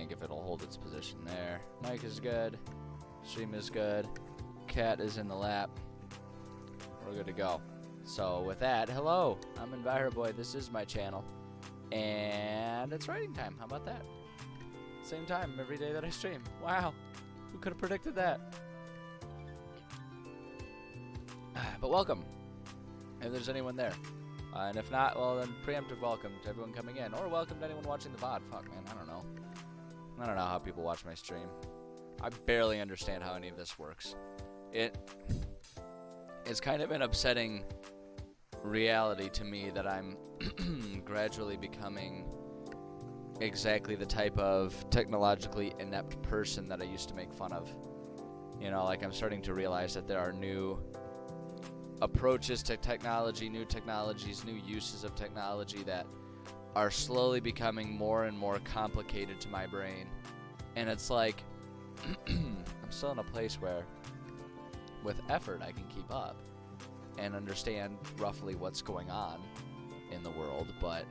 tank if it'll hold its position there. Mic is good. Stream is good. Cat is in the lap. We're good to go. So with that, hello, I'm EnviroBoy. This is my channel. And it's writing time. How about that? Same time every day that I stream. Wow. Who could have predicted that? But welcome, if there's anyone there. And if not, well then preemptive welcome to everyone coming in. Or welcome to anyone watching the VOD. Fuck, man, I don't know. I don't know how people watch my stream. I barely understand how any of this works. It's kind of an upsetting reality to me that I'm gradually becoming exactly the type of technologically inept person that I used to make fun of. You know, like I'm starting to realize that there are new approaches to technology, new technologies, new uses of technology that are slowly becoming more and more complicated to my brain. And it's like, I'm still in a place where, with effort, I can keep up and understand roughly what's going on in the world, but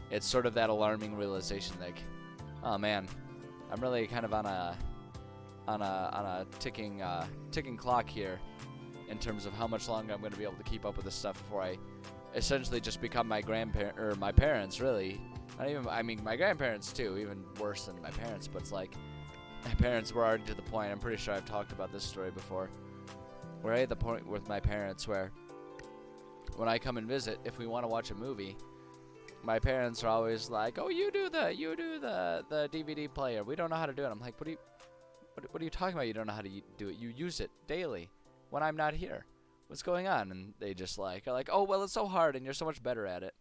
it's sort of that alarming realization, like, oh man, I'm really kind of on a ticking clock here in terms of how much longer I'm going to be able to keep up with this stuff before I essentially just become my grandparent or my parents, really. Not even, I mean, my grandparents too, even worse than my parents, but it's like my parents were already to the point. I'm pretty sure I've talked about this story before. We're at the point with my parents where when I come and visit, if we want to watch a movie, my parents are always like, "Oh, you do the DVD player. We don't know how to do it." I'm like, "What are you talking about? You don't know how to do it? You use it daily when I'm not here. What's going on?" And they just are like, "Oh, well, it's so hard, and you're so much better at it."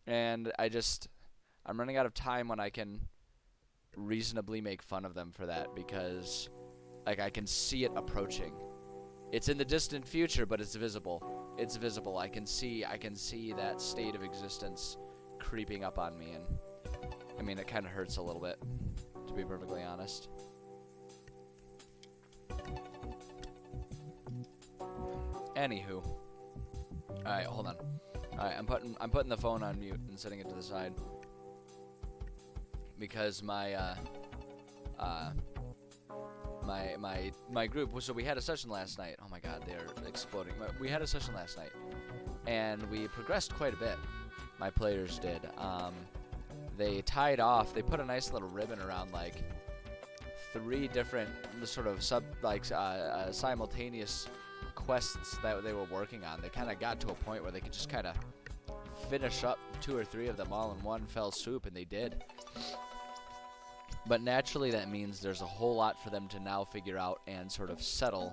And I'm running out of time when I can reasonably make fun of them for that, because like I can see it approaching. It's in the distant future, but it's visible. It's visible. I can see that state of existence creeping up on me, and I mean, it kind of hurts a little bit, to be perfectly honest. Anywho, all right, hold on. All right, I'm putting the phone on mute and setting it to the side because my group. So we had a session last night. Oh my God, they're exploding. We had a session last night, and we progressed quite a bit. My players did. They tied off. They put a nice little ribbon around like 3 different sort of simultaneous quests that they were working on. They kind of got to a point where they could just kind of finish up 2 or 3 of them all in one fell swoop, and they did. But naturally that means there's a whole lot for them to now figure out and sort of settle,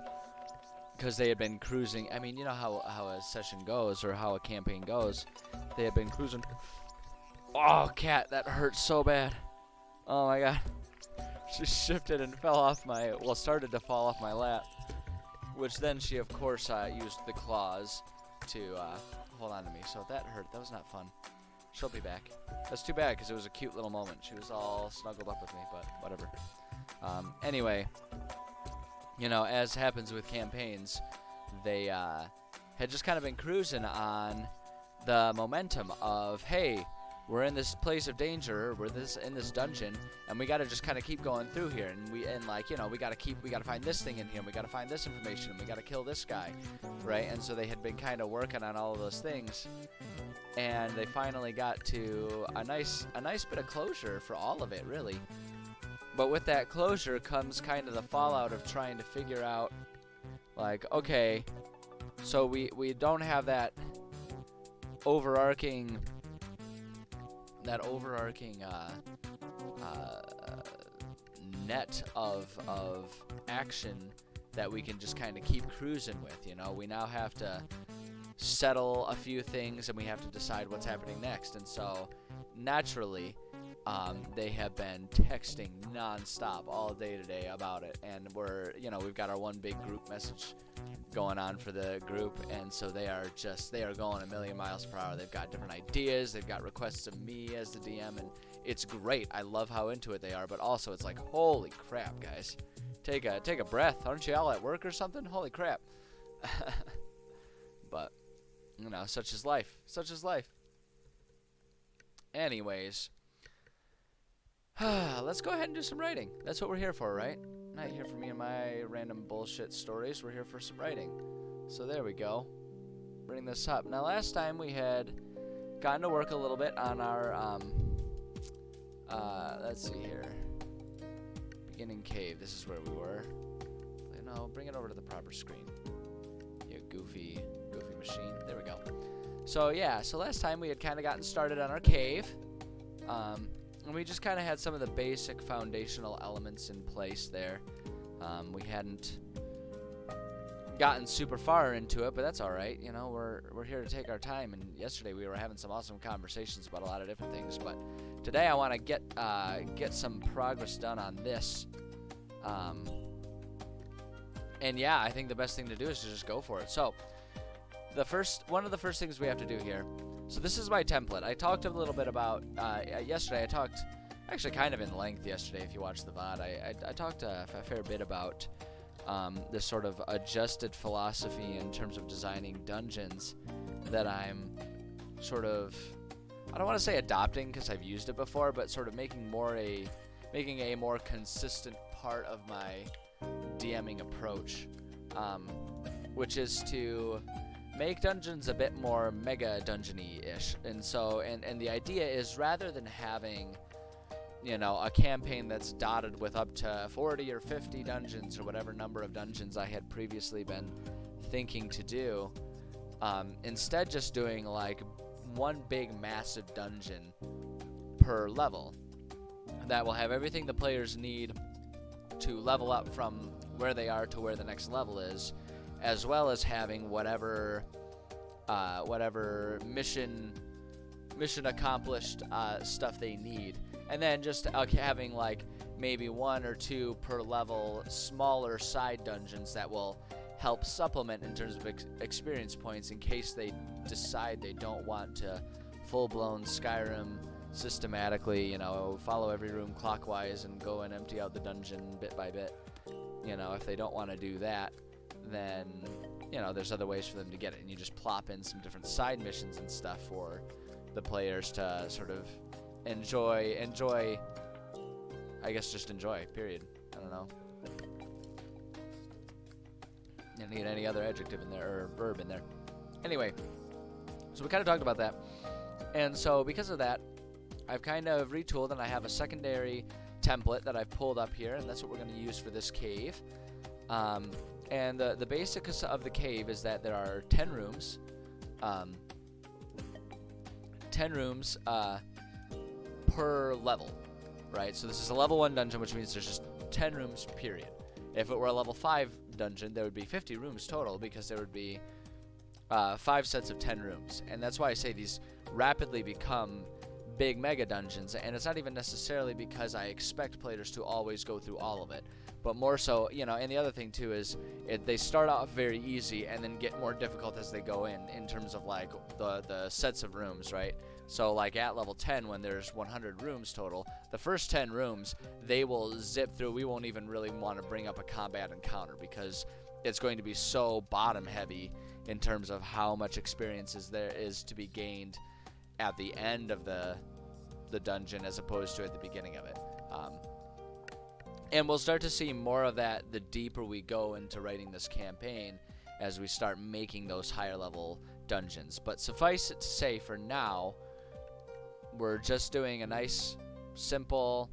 because they had been cruising. I mean, you know how a session goes, or how a campaign goes. They had been cruising. Oh, cat, that hurt so bad. Oh my God. She shifted and fell off started to fall off my lap. Which then she, of course, used the claws to hold on to me. So that hurt. That was not fun. She'll be back. That's too bad, because it was a cute little moment. She was all snuggled up with me, but whatever. Anyway, you know, as happens with campaigns, they had just kind of been cruising on the momentum of, hey, we're in this place of danger, we're in this dungeon, and we gotta just kind of keep going through here, and we gotta find this thing in here, and we gotta find this information, and we gotta kill this guy, right? And so they had been kind of working on all of those things, and they finally got to a nice bit of closure for all of it, really. But with that closure comes kind of the fallout of trying to figure out, like, okay, so we don't have that overarching net of action that we can just kind of keep cruising with, you know. We now have to settle a few things, and we have to decide what's happening next. And so naturally they have been texting non-stop all day today about it, and we've got our one big group message going on for the group, and so they are going a million miles per hour. They've got different ideas, they've got requests of me as the DM, and it's great. I love how into it they are, but also it's like, holy crap, guys, take a breath. Aren't you all at work or something? Holy crap. But you know, such is life. Anyways, Let's go ahead and do some writing. That's what we're here for, right? Not here for me and my random bullshit stories. We're here for some writing. So there we go. Bring this up. Now, last time we had gotten to work a little bit on our, let's see here. Beginning cave. This is where we were. No, bring it over to the proper screen. You goofy machine. There we go. So, yeah. So, last time we had kind of gotten started on our cave. And we just kind of had some of the basic foundational elements in place there. We hadn't gotten super far into it, but that's all right. You know, we're here to take our time. And yesterday we were having some awesome conversations about a lot of different things. But today I want to get some progress done on this. And yeah, I think the best thing to do is to just go for it. So one of the first things we have to do here. So this is my template. I talked a little bit about yesterday. I talked actually kind of in length yesterday. If you watched the VOD, I talked a fair bit about this sort of adjusted philosophy in terms of designing dungeons that I'm sort of, I don't want to say adopting because I've used it before, but sort of making a more consistent part of my DMing approach, which is to make dungeons a bit more mega dungeony-ish. And so, and the idea is rather than having, you know, a campaign that's dotted with up to 40 or 50 dungeons or whatever number of dungeons I had previously been thinking to do, instead just doing like one big massive dungeon per level that will have everything the players need to level up from where they are to where the next level is, as well as having whatever mission accomplished stuff they need, and then just having like maybe one or two per level smaller side dungeons that will help supplement in terms of experience points in case they decide they don't want to full-blown Skyrim systematically, you know, follow every room clockwise and go and empty out the dungeon bit by bit. You know, if they don't want to do that, then, you know, there's other ways for them to get it, and you just plop in some different side missions and stuff for the players to sort of enjoy, I guess just enjoy, period. I don't know. You don't need any other adjective in there, or verb in there. Anyway, so we kind of talked about that, and so because of that, I've kind of retooled, and I have a secondary template that I've pulled up here, and that's what we're going to use for this cave. And the basics of the cave is that there are 10 rooms. 10 rooms per level, right? So this is a level 1 dungeon, which means there's just 10 rooms, period. If it were a level 5 dungeon, there would be 50 rooms total, because there would be 5 sets of 10 rooms. And that's why I say these rapidly become big mega dungeons, and it's not even necessarily because I expect players to always go through all of it, but more so, you know. And the other thing too is they start off very easy and then get more difficult as they go in terms of like the sets of rooms, right? So like at level 10, when there's 100 rooms total, the first 10 rooms they will zip through. We won't even really want to bring up a combat encounter because it's going to be so bottom heavy in terms of how much experience there is to be gained at the end of the dungeon as opposed to at the beginning of it. And we'll start to see more of that the deeper we go into writing this campaign, as we start making those higher level dungeons. But suffice it to say, for now, we're just doing a nice simple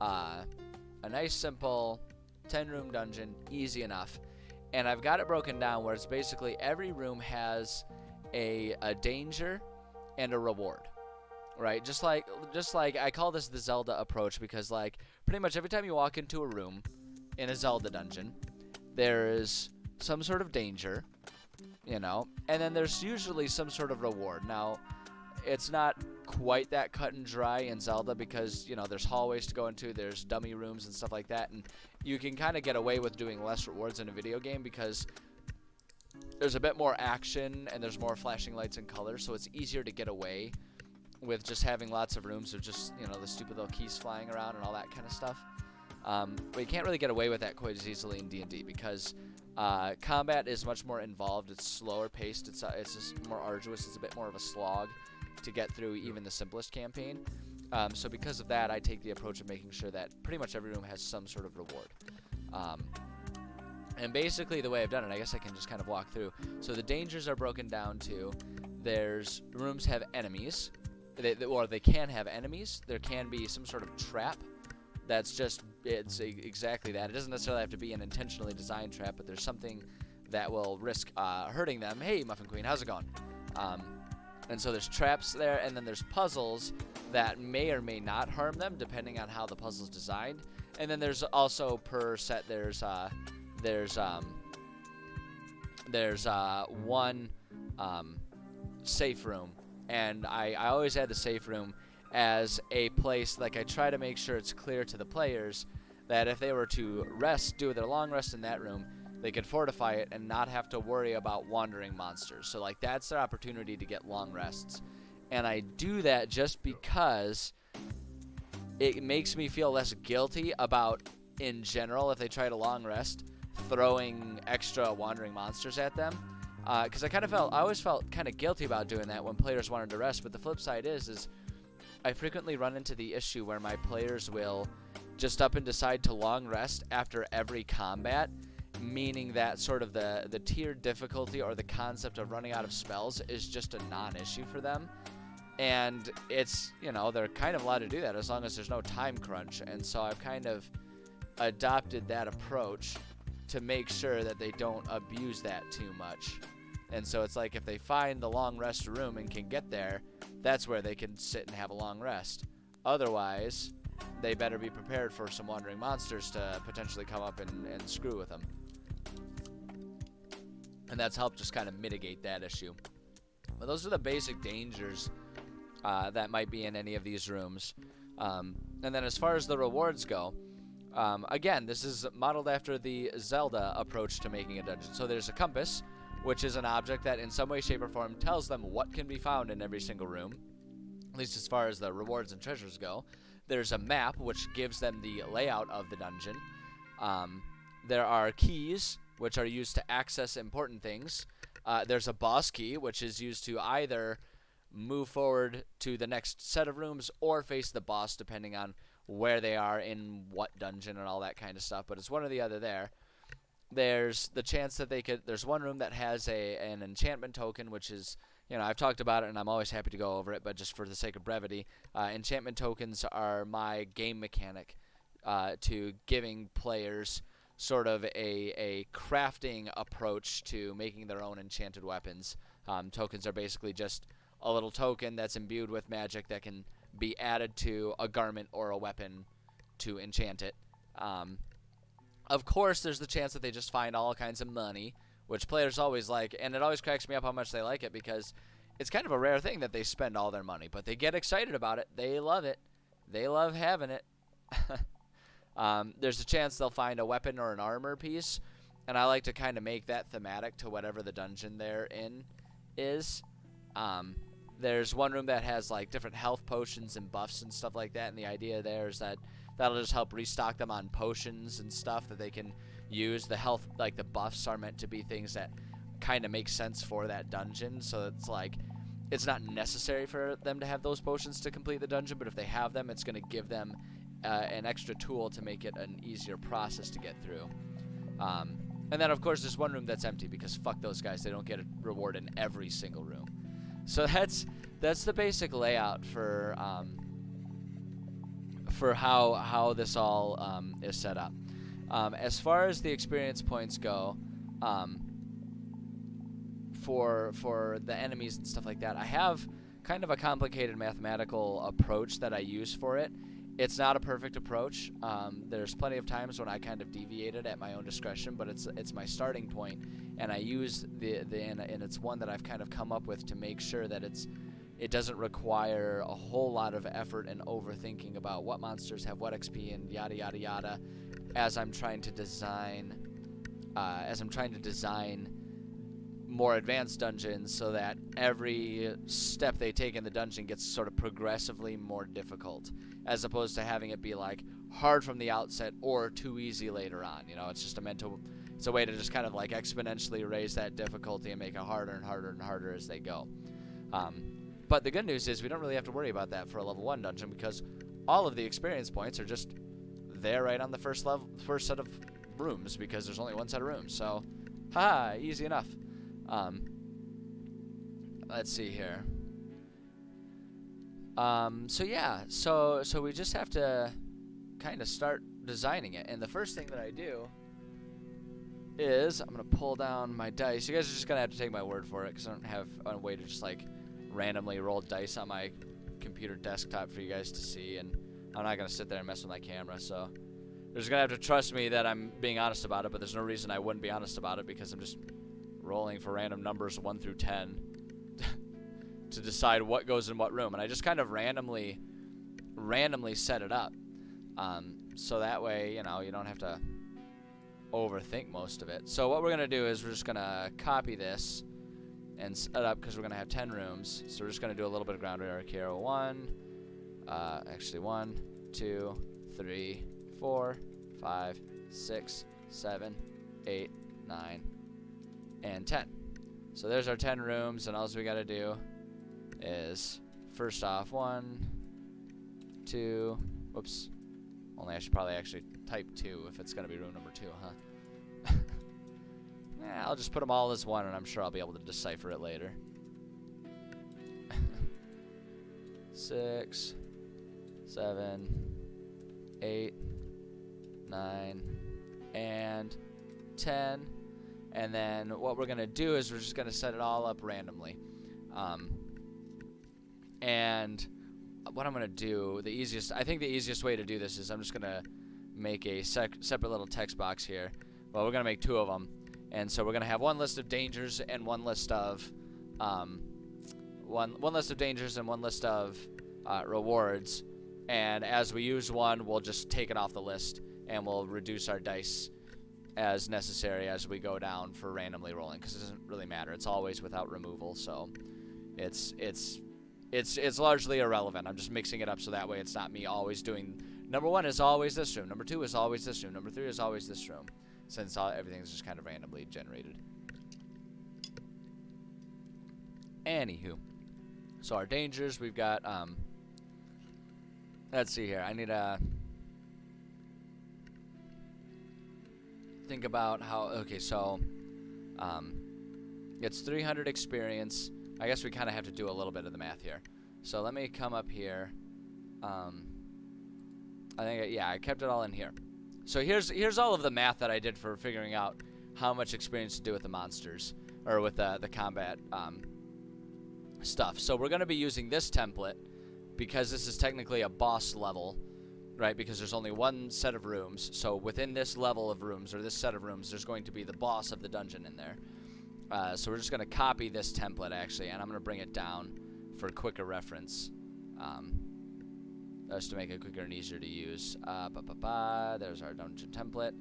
10-room dungeon, easy enough. And I've got it broken down where it's basically every room has a danger and a reward, right? Just like I call this the Zelda approach, because like pretty much every time you walk into a room in a Zelda dungeon, there is some sort of danger, you know, and then there's usually some sort of reward. Now, it's not quite that cut and dry in Zelda because, you know, there's hallways to go into, there's dummy rooms and stuff like that, and you can kind of get away with doing less rewards in a video game because there's a bit more action and there's more flashing lights and colors, so it's easier to get away with just having lots of rooms of just, you know, the stupid little keys flying around and all that kind of stuff. But you can't really get away with that quite as easily in D&D because combat is much more involved. It's slower paced. It's just more arduous. It's a bit more of a slog to get through even the simplest campaign. So because of that, I take the approach of making sure that pretty much every room has some sort of reward. And basically the way I've done it, I guess I can just kind of walk through. So the dangers are broken down to, there's rooms have enemies, or they can have enemies. There can be some sort of trap. That's just, it's exactly that. It doesn't necessarily have to be an intentionally designed trap, but there's something that will risk hurting them. Hey, Muffin Queen, how's it going? And so there's traps there, and then there's puzzles that may or may not harm them, depending on how the puzzle's designed. And then there's also per set, there's one safe room, and I always had the safe room as a place, like I try to make sure it's clear to the players that if they were to rest, do their long rest in that room, they could fortify it and not have to worry about wandering monsters. So like that's their opportunity to get long rests. And I do that just because it makes me feel less guilty about, in general, if they try to long rest, throwing extra wandering monsters at them. Because I always felt kind of guilty about doing that when players wanted to rest. But the flip side is I frequently run into the issue where my players will just up and decide to long rest after every combat, meaning that sort of the tiered difficulty or the concept of running out of spells is just a non-issue for them. And it's, they're kind of allowed to do that as long as there's no time crunch. And so I've kind of adopted that approach to make sure that they don't abuse that too much. And so it's like if they find the long rest room and can get there, that's where they can sit and have a long rest. Otherwise, they better be prepared for some wandering monsters to potentially come up and screw with them. And that's helped just kind of mitigate that issue. But those are the basic dangers that might be in any of these rooms. And then as far as the rewards go, again, this is modeled after the Zelda approach to making a dungeon. So there's a compass, which is an object that in some way, shape, or form tells them what can be found in every single room, at least as far as the rewards and treasures go. There's a map, which gives them the layout of the dungeon. There are keys, which are used to access important things. There's a boss key, which is used to either move forward to the next set of rooms or face the boss, depending on where they are in what dungeon and all that kind of stuff. But it's one or the other there. There's the chance that there's one room that has an enchantment token, which is, I've talked about it and I'm always happy to go over it, but just for the sake of brevity, enchantment tokens are my game mechanic to giving players sort of a crafting approach to making their own enchanted weapons. Tokens are basically just a little token that's imbued with magic that can be added to a garment or a weapon to enchant it. Of course, there's the chance that they just find all kinds of money, which players always like, and it always cracks me up how much they like it, because it's kind of a rare thing that they spend all their money, but they get excited about it. They love it. They love having it. There's a chance they'll find a weapon or an armor piece, and I like to kind of make that thematic to whatever the dungeon they're in is. There's one room that has like different health potions and buffs and stuff like that, and the idea there is that that'll just help restock them on potions and stuff that they can use. The health, like the buffs, are meant to be things that kind of make sense for that dungeon, so it's like it's not necessary for them to have those potions to complete the dungeon, but if they have them, it's going to give them an extra tool to make it an easier process to get through. And then of course there's one room that's empty, because fuck those guys, they don't get a reward in every single room. So that's the basic layout for how this all is set up. As far as the experience points go, for the enemies and stuff like that, I have kind of a complicated mathematical approach that I use for it. It's not a perfect approach. There's plenty of times when I kind of deviated at my own discretion, but it's my starting point, and I use and it's one that I've kind of come up with to make sure that it doesn't require a whole lot of effort and overthinking about what monsters have what XP and yada yada yada, as I'm trying to design more advanced dungeons, so that every step they take in the dungeon gets sort of progressively more difficult, as opposed to having it be like hard from the outset or too easy later on. It's just it's a way to just kind of like exponentially raise that difficulty and make it harder and harder and harder as they go. But the good news is we don't really have to worry about that for a level 1 dungeon because all of the experience points are just there right on the first set of rooms because there's only one set of rooms. So, haha, easy enough. Let's see here. So yeah, so we just have to kind of start designing it. And the first thing that I do is I'm gonna pull down my dice. You guys are just gonna have to take my word for it because I don't have a way to just like randomly roll dice on my computer desktop for you guys to see, and I'm not gonna sit there and mess with my camera. So you're just gonna have to trust me that I'm being honest about it. But there's no reason I wouldn't be honest about it because I'm just rolling for random numbers 1 through 10 to decide what goes in what room, and I just kind of randomly set it up, so that way you don't have to overthink most of it. So what we're gonna do is we're just gonna copy this and set it up because we're gonna have 10 rooms. So we're just gonna do a little bit of groundwork here. 1, 2, 3, 4, 5, 6, 7, 8, 9, and 10. So there's our 10 rooms, and all we gotta do is first off 1, 2, whoops, only I should probably actually type 2 if it's gonna be room number 2, huh? Yeah, I'll just put them all as 1 and I'm sure I'll be able to decipher it later. 6, 7, 8, 9, and 10. And then what we're gonna do is we're just gonna set it all up randomly. And what I'm gonna do, I think the easiest way to do this is I'm just gonna make a separate little text box here. Well, we're gonna make 2 of them, and so we're gonna have one list of dangers and one list of one list of dangers and one list of rewards. And as we use one, we'll just take it off the list and we'll reduce our dice as necessary as we go down for randomly rolling, because it doesn't really matter. It's always without removal, so it's largely irrelevant. I'm just mixing it up so that way it's not me always doing number 1 is always this room, number 2 is always this room, number 3 is always this room, since everything's just kind of randomly generated. Anywho, so our dangers, we've got let's see here. I need to think about how. Okay, so it's 300 experience. I guess we kind of have to do a little bit of the math here. So let me come up here. I think I kept it all in here. So here's all of the math that I did for figuring out how much experience to do with the monsters or with the combat stuff. So we're going to be using this template because this is technically a boss level, right? Because there's only one set of rooms. So within this level of rooms or this set of rooms, there's going to be the boss of the dungeon in there. So we're just going to copy this template actually, and I'm going to bring it down for quicker reference, just to make it quicker and easier to use. There's our dungeon template,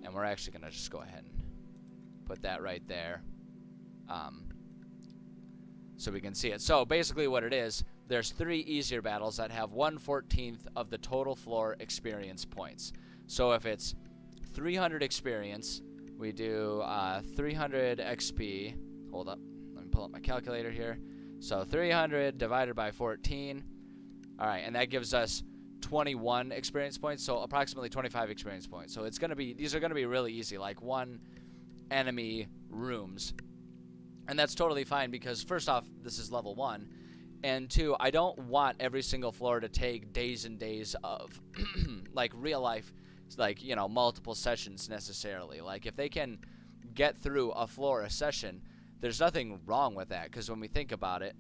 and we're actually going to just go ahead and put that right there, so we can see it. So basically what it is, there's 3 easier battles that have 1/14 of the total floor experience points. So if it's 300 experience, we do 300 XP. Hold up, let me pull up my calculator here. So 300 divided by 14. All right, and that gives us 21 experience points, so approximately 25 experience points. So it's gonna be, these are gonna be really easy, like 1 enemy rooms. And that's totally fine because first off, this is level 1. And 2, I don't want every single floor to take days and days of like real life, like, you know, multiple sessions necessarily. Like if they can get through a floor a session, there's nothing wrong with that, because when we think about it,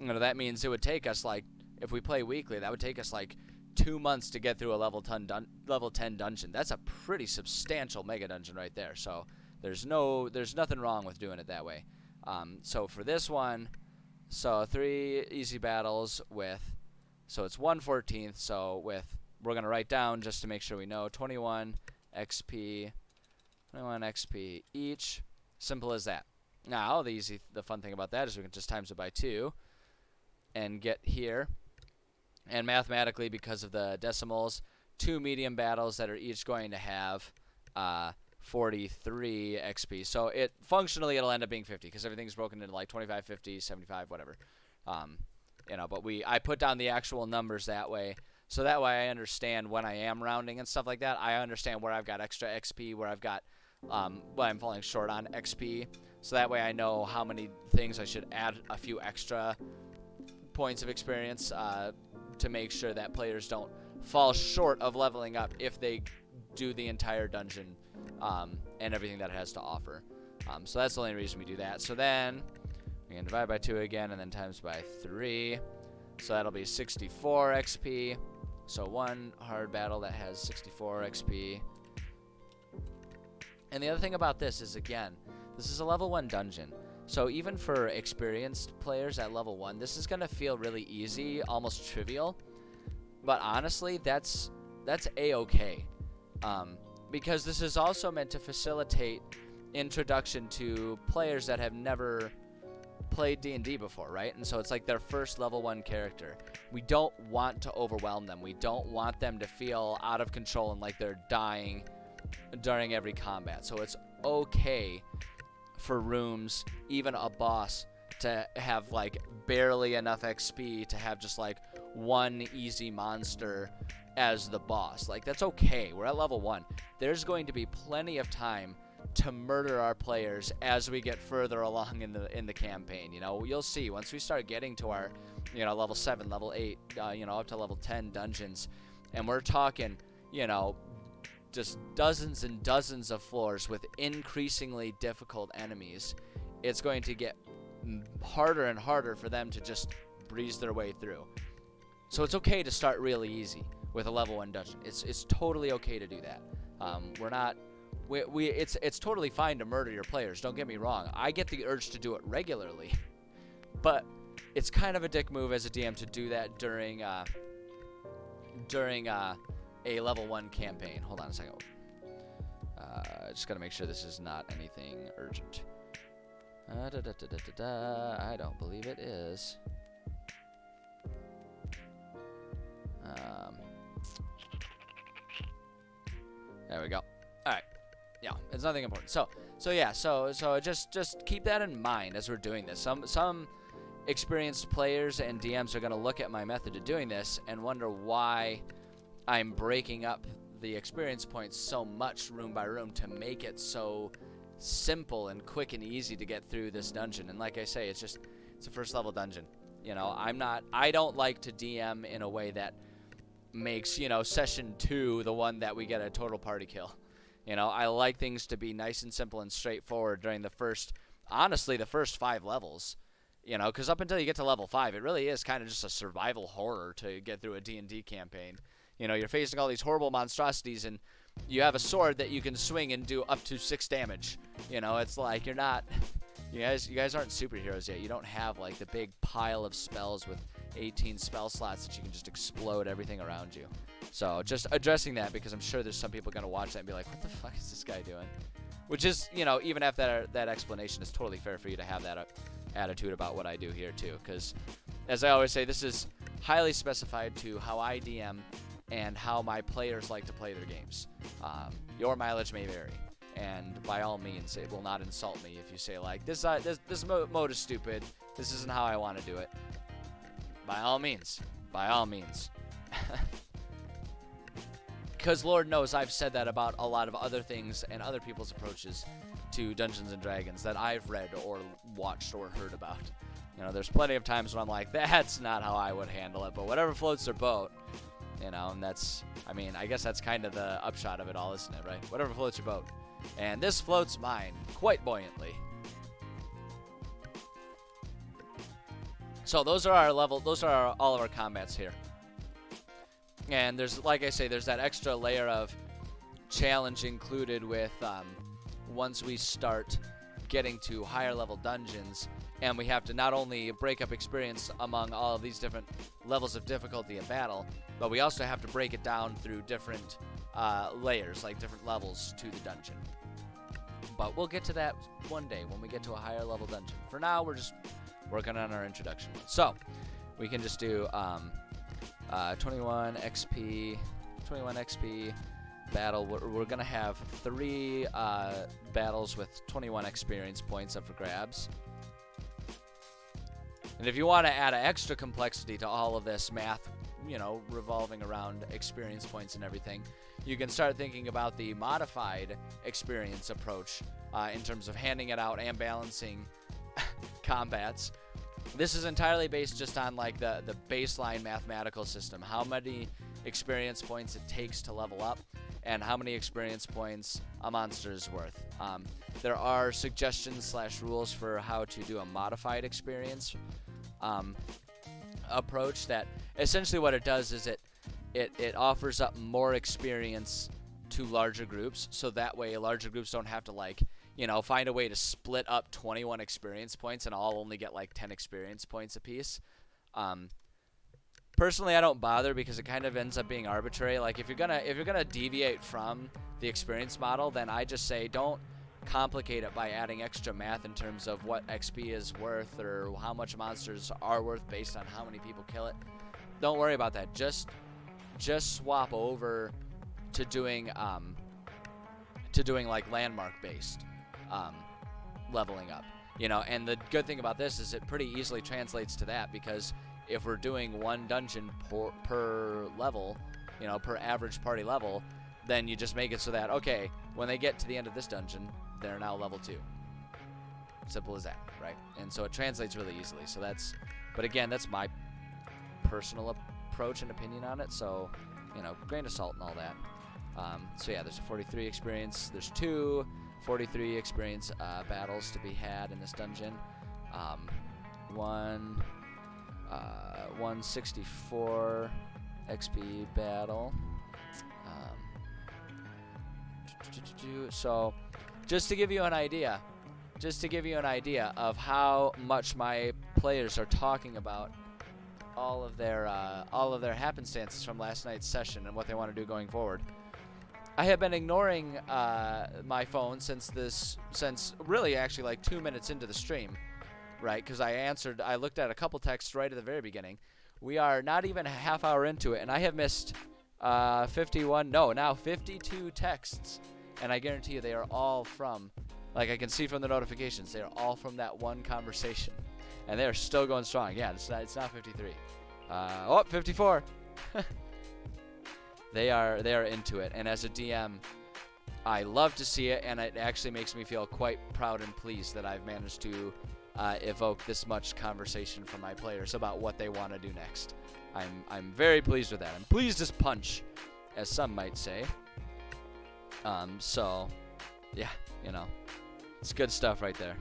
you know, that means it would take us, like, if we play weekly, that would take us like 2 months to get through a level 10 dungeon. That's a pretty substantial mega dungeon right there. So there's nothing wrong with doing it that way. So for this one, so 3 easy battles with, so it's 1/14. So with, we're gonna write down just to make sure we know, 21 XP each. Simple as that. Now the fun thing about that is we can just times it by 2 and get here. And mathematically, because of the decimals, 2 medium battles that are each going to have 43 XP. So it'll end up being 50 because everything's broken into like 25, 50, 75, whatever. But I put down the actual numbers that way. So that way I understand when I am rounding and stuff like that. I understand where I've got extra XP, where I've got what I'm falling short on XP. So that way I know how many things I should add a few extra points of experience to make sure that players don't fall short of leveling up if they do the entire dungeon and everything that it has to offer. So that's the only reason we do that. So then we can divide by 2 again and then times by 3. So that'll be 64 XP. So one hard battle that has 64 XP. And the other thing about this is, again, this is a level 1 dungeon. So even for experienced players at level 1, this is going to feel really easy, almost trivial. But honestly, that's A-okay. Because this is also meant to facilitate introduction to players that have never played D&D before, right? And so it's like their first level 1 character. We don't want to overwhelm them. We don't want them to feel out of control and like they're dying during every combat. So it's okay for rooms, even a boss, to have like barely enough XP to have just like one easy monster as the boss. Like, that's okay. We're at level 1. There's going to be plenty of time to murder our players as we get further along in the campaign. You'll see once we start getting to our level 7, level 8, up to level 10 dungeons, and we're talking just dozens and dozens of floors with increasingly difficult enemies. It's going to get harder and harder for them to just breeze their way through. So it's okay to start really easy with a level 1 dungeon. It's totally okay to do that. It's totally fine to murder your players. Don't get me wrong. I get the urge to do it regularly, but it's kind of a dick move as a DM to do that during a level 1 campaign. Hold on a second. Just gotta make sure this is not anything urgent. I don't believe it is. There we go. All right. Yeah, it's nothing important. So just keep that in mind as we're doing this. Some experienced players and DMs are going to look at my method of doing this and wonder why I'm breaking up the experience points so much room by room to make it so simple and quick and easy to get through this dungeon. And like I say, it's a first level dungeon. I don't like to DM in a way that makes, session 2 the one that we get a total party kill. I like things to be nice and simple and straightforward during the first 5 levels. Because up until you get to level 5, it really is kind of just a survival horror to get through a D&D campaign. You're facing all these horrible monstrosities, and you have a sword that you can swing and do up to 6 damage. It's like you're not... You guys aren't superheroes yet. You don't have, like, the big pile of spells with 18 spell slots that you can just explode everything around you. So just addressing that, because I'm sure there's some people going to watch that and be like, what the fuck is this guy doing? Which is, even after that explanation, is totally fair for you to have that attitude about what I do here, too. Because, as I always say, this is highly specified to how I DM and how my players like to play their games. Your mileage may vary. And by all means, it will not insult me if you say, like, this mode is stupid. This isn't how I want to do it. By all means. By all means. Because Lord knows I've said that about a lot of other things and other people's approaches to Dungeons & Dragons that I've read or watched or heard about. There's plenty of times when I'm like, that's not how I would handle it, but whatever floats their boat. And that's, I guess that's kind of the upshot of it all, isn't it, right? Whatever floats your boat. And this floats mine quite buoyantly. So those are all of our combats here. And there's, like I say, there's that extra layer of challenge included with once we start getting to higher level dungeons, and we have to not only break up experience among all of these different levels of difficulty in battle, but we also have to break it down through different layers, like different levels to the dungeon. But we'll get to that one day when we get to a higher level dungeon. For now, we're just working on our introduction. So we can just do 21 XP battle. We're gonna have 3 battles with 21 experience points up for grabs. And if you want to add an extra complexity to all of this math, you know, revolving around experience points and everything, you can start thinking about the modified experience approach in terms of handing it out and balancing combats. This is entirely based just on like the baseline mathematical system, how many experience points it takes to level up, and how many experience points a monster is worth. There are suggestions / rules for how to do a modified experience approach that essentially what it does is it offers up more experience to larger groups, so that way larger groups don't have to like, you know, find a way to split up 21 experience points and all only get like 10 experience points apiece. Personally, I don't bother because it kind of ends up being arbitrary. Like if you're gonna deviate from the experience model, then I just say don't complicate it by adding extra math in terms of what XP is worth or how much monsters are worth based on how many people kill it. Don't worry about that. Just swap over to doing like landmark based leveling up. You know, and the good thing about this is it pretty easily translates to that, because if we're doing one dungeon per level, you know, per average party level, then you just make it so that, okay, when they get to the end of this dungeon, they're now level 2. Simple as that, right? And so it translates really easily. So that's, but again, that's my personal approach and opinion on it. So, you know, grain of salt and all that. So yeah, there's a 43 experience. There's 2 43 experience battles to be had in this dungeon. One 164 XP battle. So, just to give you an idea of how much my players are talking about all of their happenstances from last night's session and what they want to do going forward. I have been ignoring my phone since really actually like 2 minutes into the stream, right? Because I looked at a couple texts right at the very beginning. We are not even a half hour into it, and I have missed 52 texts, and I guarantee you they are all from, like I can see from the notifications, they are all from that one conversation, and they are still going strong. Yeah, it's not 53. 54. They are into it, and as a DM, I love to see it, and it actually makes me feel quite proud and pleased that I've managed to evoke this much conversation from my players about what they want to do next. I'm very pleased with that. I'm pleased as punch, as some might say. So, yeah, you know, it's good stuff right there.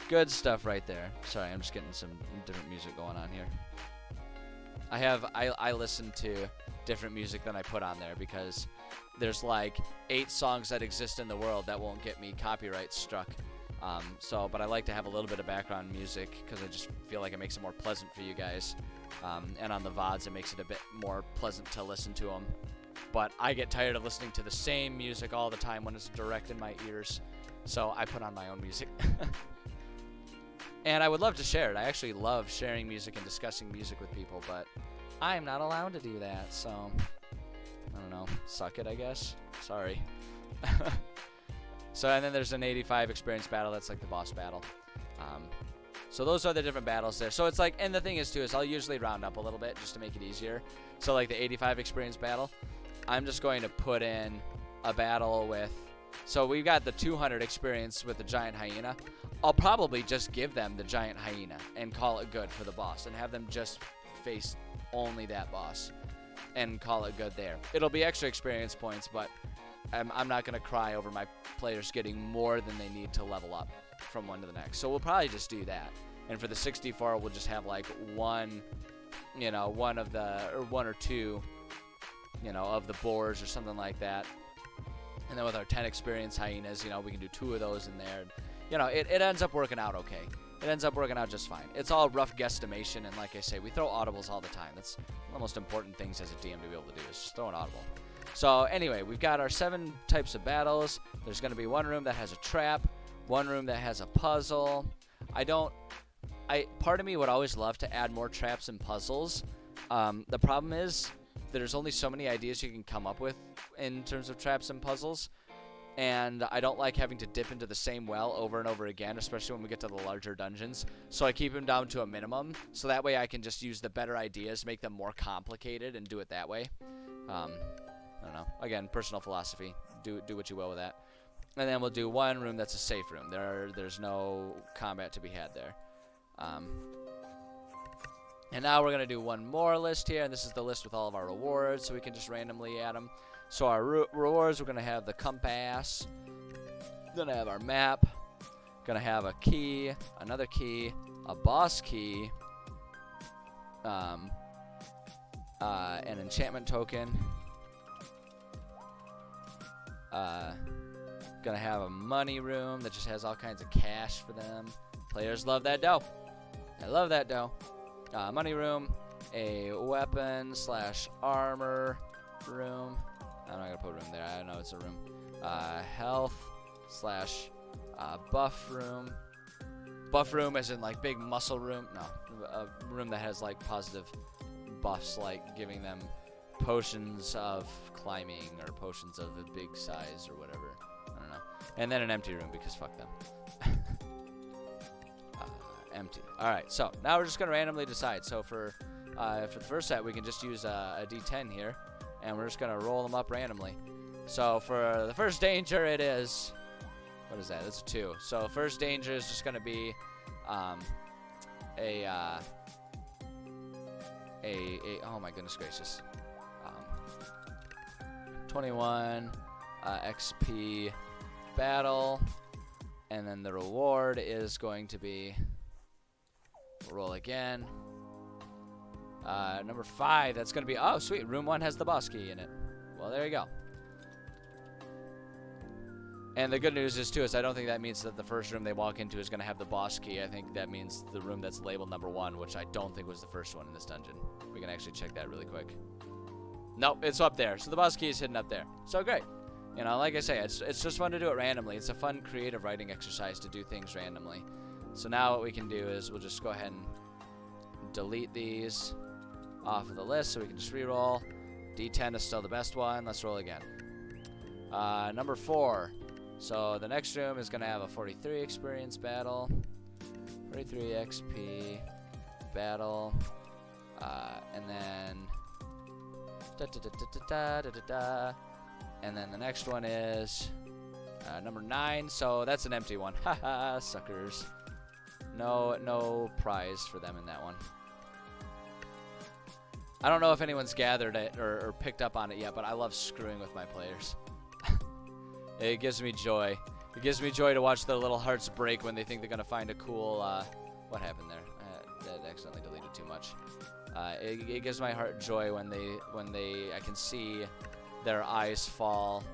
Good stuff right there. Sorry, I'm just getting some different music going on here. I listen to different music than I put on there because there's like 8 songs that exist in the world that won't get me copyright struck. But I like to have a little bit of background music because I just feel like it makes it more pleasant for you guys. And on the VODs, it makes it a bit more pleasant to listen to them. But I get tired of listening to the same music all the time when it's direct in my ears. So I put on my own music. And I would love to share it. I actually love sharing music and discussing music with people, but I'm not allowed to do that. So, I don't know. Suck it, I guess. Sorry. So, and then there's an 85 experience battle. That's like the boss battle. So those are the different battles there. So it's like, and the thing is too, is I'll usually round up a little bit just to make it easier. So like the 85 experience battle, I'm just going to put in a battle with, so we've got the 200 experience with the giant hyena. I'll probably just give them the giant hyena and call it good for the boss and have them just face only that boss and call it good there. It'll be extra experience points, but I'm not going to cry over my players getting more than they need to level up from one to the next. So we'll probably just do that. And for the 64, we'll just have like one or two, of the boars or something like that. And then with our 10 experience hyenas, we can do 2 of those in there. It ends up working out okay. It ends up working out just fine. It's all rough guesstimation, and like I say, we throw audibles all the time. That's one of the most important things as a DM to be able to do, is just throw an audible. So anyway, we've got our 7 types of battles. There's going to be one room that has a trap, one room that has a puzzle. Part of me would always love to add more traps and puzzles. The problem is there's only so many ideas you can come up with in terms of traps and puzzles. and I don't like having to dip into the same well over and over again, especially when we get to the larger dungeons. So I keep them down to a minimum, so that way I can just use the better ideas, make them more complicated, and do it that way. I don't know. Again, personal philosophy. Do what you will with that. And then we'll do one room that's a safe room. There's no combat to be had there. And now we're going to do one more list here, and this is the list with all of our rewards, so we can just randomly add them. So our rewards, we're going to have the compass, going to have our map, going to have a key, another key, a boss key, an enchantment token, going to have a money room that just has all kinds of cash for them. Players love that dough. I love that dough. Money room, a weapon / armor room. I'm not gonna put room there. I know it's a room. Health / buff room. Buff room as in like big muscle room. No, a room that has like positive buffs, like giving them potions of climbing or potions of a big size or whatever. I don't know. And then an empty room because fuck them. Empty. All right, so now we're just going to randomly decide. So for the first set, we can just use a D10 here, and we're just going to roll them up randomly. So for the first danger, it is, what is that? That's a 2. So first danger is just going to be oh my goodness gracious, 21 XP battle, and then the reward is going to be, we'll roll again. Number 5, that's going to be, oh, sweet. Room 1 has the boss key in it. Well, there you go. And the good news is, too, is I don't think that means that the first room they walk into is going to have the boss key. I think that means the room that's labeled number 1, which I don't think was the first one in this dungeon. We can actually check that really quick. Nope, it's up there. So the boss key is hidden up there. So great. You know, like I say, it's just fun to do it randomly. It's a fun creative writing exercise to do things randomly. So now what we can do is we'll just go ahead and delete these off of the list so we can just re-roll. D10 is still the best one. Let's roll again. Number 4. So the next room is going to have a 43 experience battle. 43 XP battle. And then and then the next one is number 9. So that's an empty one. Haha, suckers. No prize for them in that one. I don't know if anyone's gathered it or picked up on it yet, but I love screwing with my players. It gives me joy. It gives me joy to watch their little hearts break when they think they're going to find a cool... what happened there? That accidentally deleted too much. It gives my heart joy when I can see their eyes fall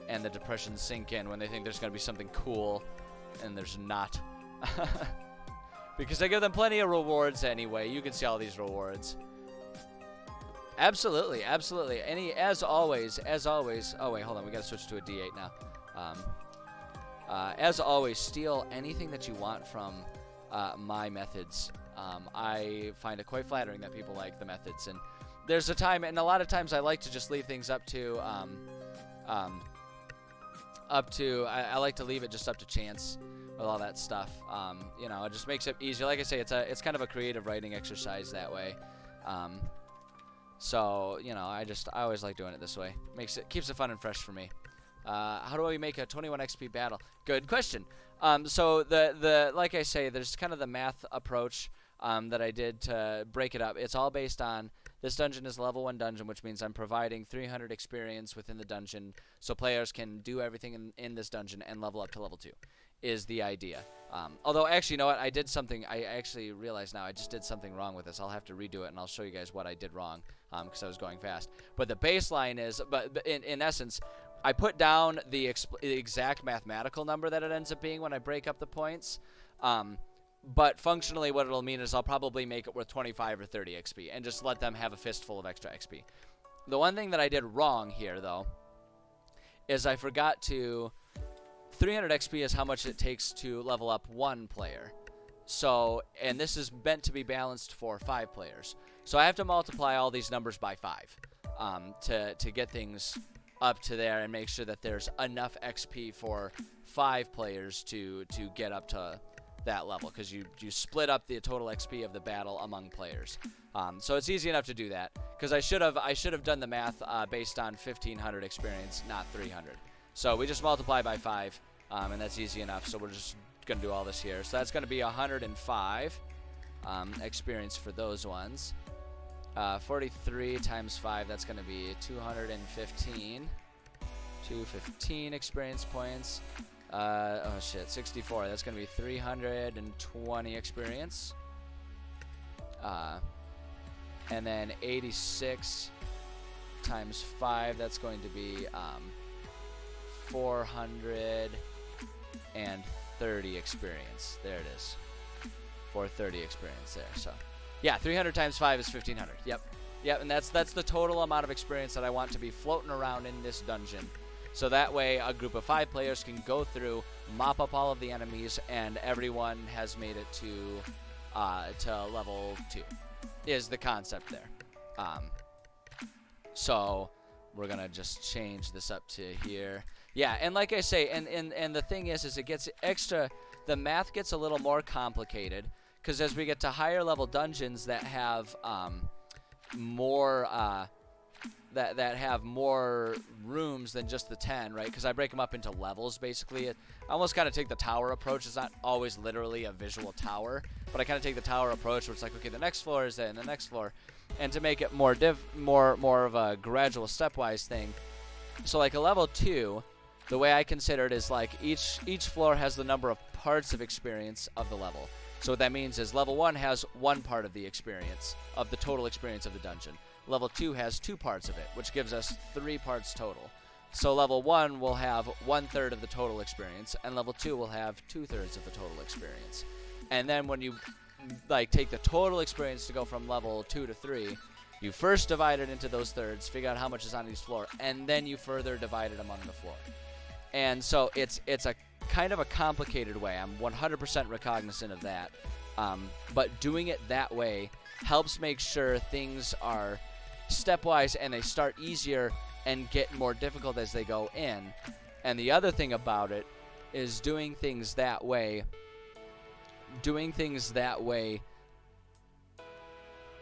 and the depression sink in when they think there's going to be something cool and there's not. Because I give them plenty of rewards anyway. You can see all these rewards. Absolutely, absolutely. As always. Oh wait, hold on. We got to switch to a D8 now. As always, steal anything that you want from my methods. I find it quite flattering that people like the methods, and there's a time, and a lot of times I like to just leave things up to I like to leave it just up to chance with all that stuff. You know, it just makes it easier. Like I say, it's kind of a creative writing exercise that way. So, you know, I always like doing it this way. Keeps it fun and fresh for me. How do I make a 21 XP battle? Good question. So like I say, there's kind of the math approach that I did to break it up. It's all based on, this dungeon is level 1 dungeon, which means I'm providing 300 experience within the dungeon so players can do everything in this dungeon and level up to level 2 is the idea. Although, actually, you know what? I actually realize now I just did something wrong with this. I'll have to redo it, and I'll show you guys what I did wrong because I was going fast. But the baseline is, but in essence, I put down the exact mathematical number that it ends up being when I break up the points. But functionally what it'll mean is I'll probably make it worth 25 or 30 XP and just let them have a fistful of extra XP. The one thing that I did wrong here, though, is I forgot to... 300 XP is how much it takes to level up 1 player. So, and this is meant to be balanced for 5 players. So I have to multiply all these numbers by 5 to get things up to there and make sure that there's enough XP for 5 players to get up to that level, because you split up the total XP of the battle among players. So it's easy enough to do that, because I should have done the math based on 1,500 experience, not 300. So we just multiply by 5, and that's easy enough. So we're just gonna do all this here. So that's gonna be 105 experience for those ones. 43 times 5, that's gonna be 215. 215 experience points. Oh shit, 64. That's gonna be 320 experience. And then 86 times 5, that's going to be 430 experience. There it is. 430 experience there. So yeah, 300 times 5 is 1,500. Yep, and that's the total amount of experience that I want to be floating around in this dungeon. So that way a group of 5 players can go through, mop up all of the enemies, and everyone has made it to level 2 is the concept there. So we're gonna just change this up to here. Yeah, and like I say, and the thing is it gets extra, the math gets a little more complicated, because as we get to higher level dungeons that have more that have more rooms than just the 10, right? Because I break them up into levels, basically. I almost kind of take the tower approach. It's not always literally a visual tower, but I kind of take the tower approach where it's like, okay, the next floor is there, and the next floor. And to make it more of a gradual stepwise thing. So like a level 2, the way I consider it is like each floor has the number of parts of experience of the level. So what that means is level 1 has 1 part of the experience, of the total experience of the dungeon. Level 2 has 2 parts of it, which gives us 3 parts total. So level 1 will have 1/3 of the total experience, and level 2 will have 2/3 of the total experience. And then when you like take the total experience to go from level 2 to 3, you first divide it into those thirds, figure out how much is on each floor, and then you further divide it among the floor. And so it's a kind of a complicated way. I'm 100% recognizant of that. But doing it that way helps make sure things are stepwise and they start easier and get more difficult as they go in. And the other thing about it is doing things that way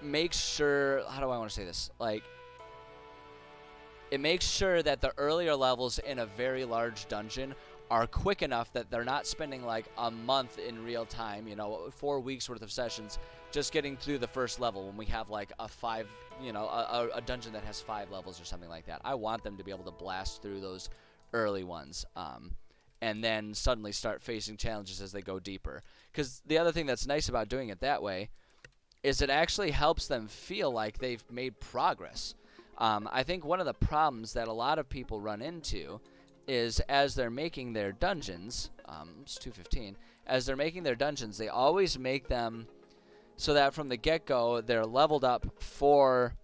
makes sure, how do I want to say this? Like, it makes sure that the earlier levels in a very large dungeon are quick enough that they're not spending like a month in real time, 4 weeks worth of sessions just getting through the first level when we have like a dungeon that has 5 levels or something like that. I want them to be able to blast through those early ones, and then suddenly start facing challenges as they go deeper. Because the other thing that's nice about doing it that way is it actually helps them feel like they've made progress. I think one of the problems that a lot of people run into is as they're making their dungeons, it's 215, as they're making their dungeons, they always make them so that from the get-go, they're leveled up for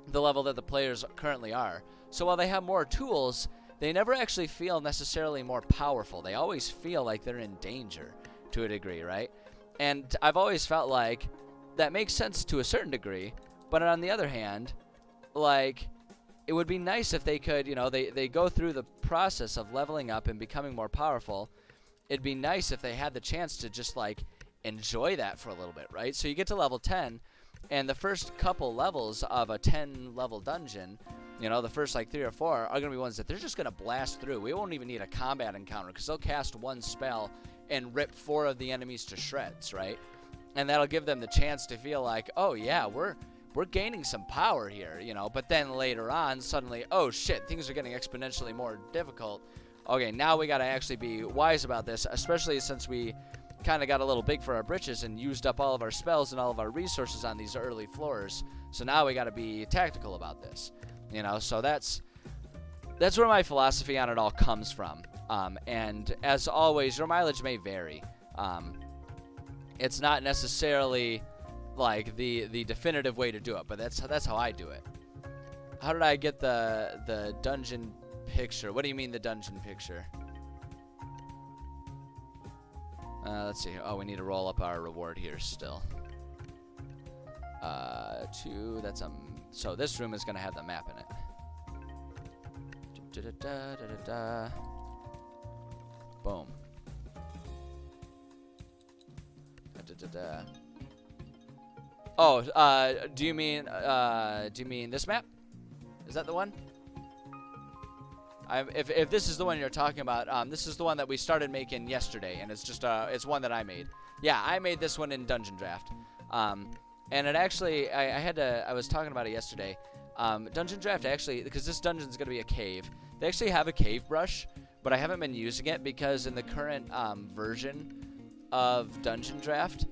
the level that the players currently are. So while they have more tools, they never actually feel necessarily more powerful. They always feel like they're in danger to a degree, right? And I've always felt like that makes sense to a certain degree, but on the other hand, like, it would be nice if they could, they go through the process of leveling up and becoming more powerful. It'd be nice if they had the chance to just, like, enjoy that for a little bit, right? So you get to level 10, and the first couple levels of a 10-level dungeon, the first, like, 3 or 4 are going to be ones that they're just going to blast through. We won't even need a combat encounter because they'll cast one spell and rip 4 of the enemies to shreds, right? And that'll give them the chance to feel like, oh, yeah, we're gaining some power here, but then later on, suddenly, oh shit, things are getting exponentially more difficult. Okay, now we gotta actually be wise about this, especially since we kind of got a little big for our britches and used up all of our spells and all of our resources on these early floors. So now we gotta be tactical about this, so that's where my philosophy on it all comes from. And as always, your mileage may vary. It's not necessarily like the definitive way to do it, but that's how I do it. How did I get the dungeon picture? What do you mean the dungeon picture? Let's see. Oh, we need to roll up our reward here still. 2. That's so this room is gonna have the map in it. Boom. Oh, do you mean this map? Is that the one? If this is the one you're talking about, this is the one that we started making yesterday, and it's just it's one that I made. Yeah, I made this one in Dungeon Draft. And it actually, I was talking about it yesterday. Dungeon Draft actually, because this dungeon's gonna be a cave. They actually have a cave brush, but I haven't been using it because in the current version of Dungeon Draft,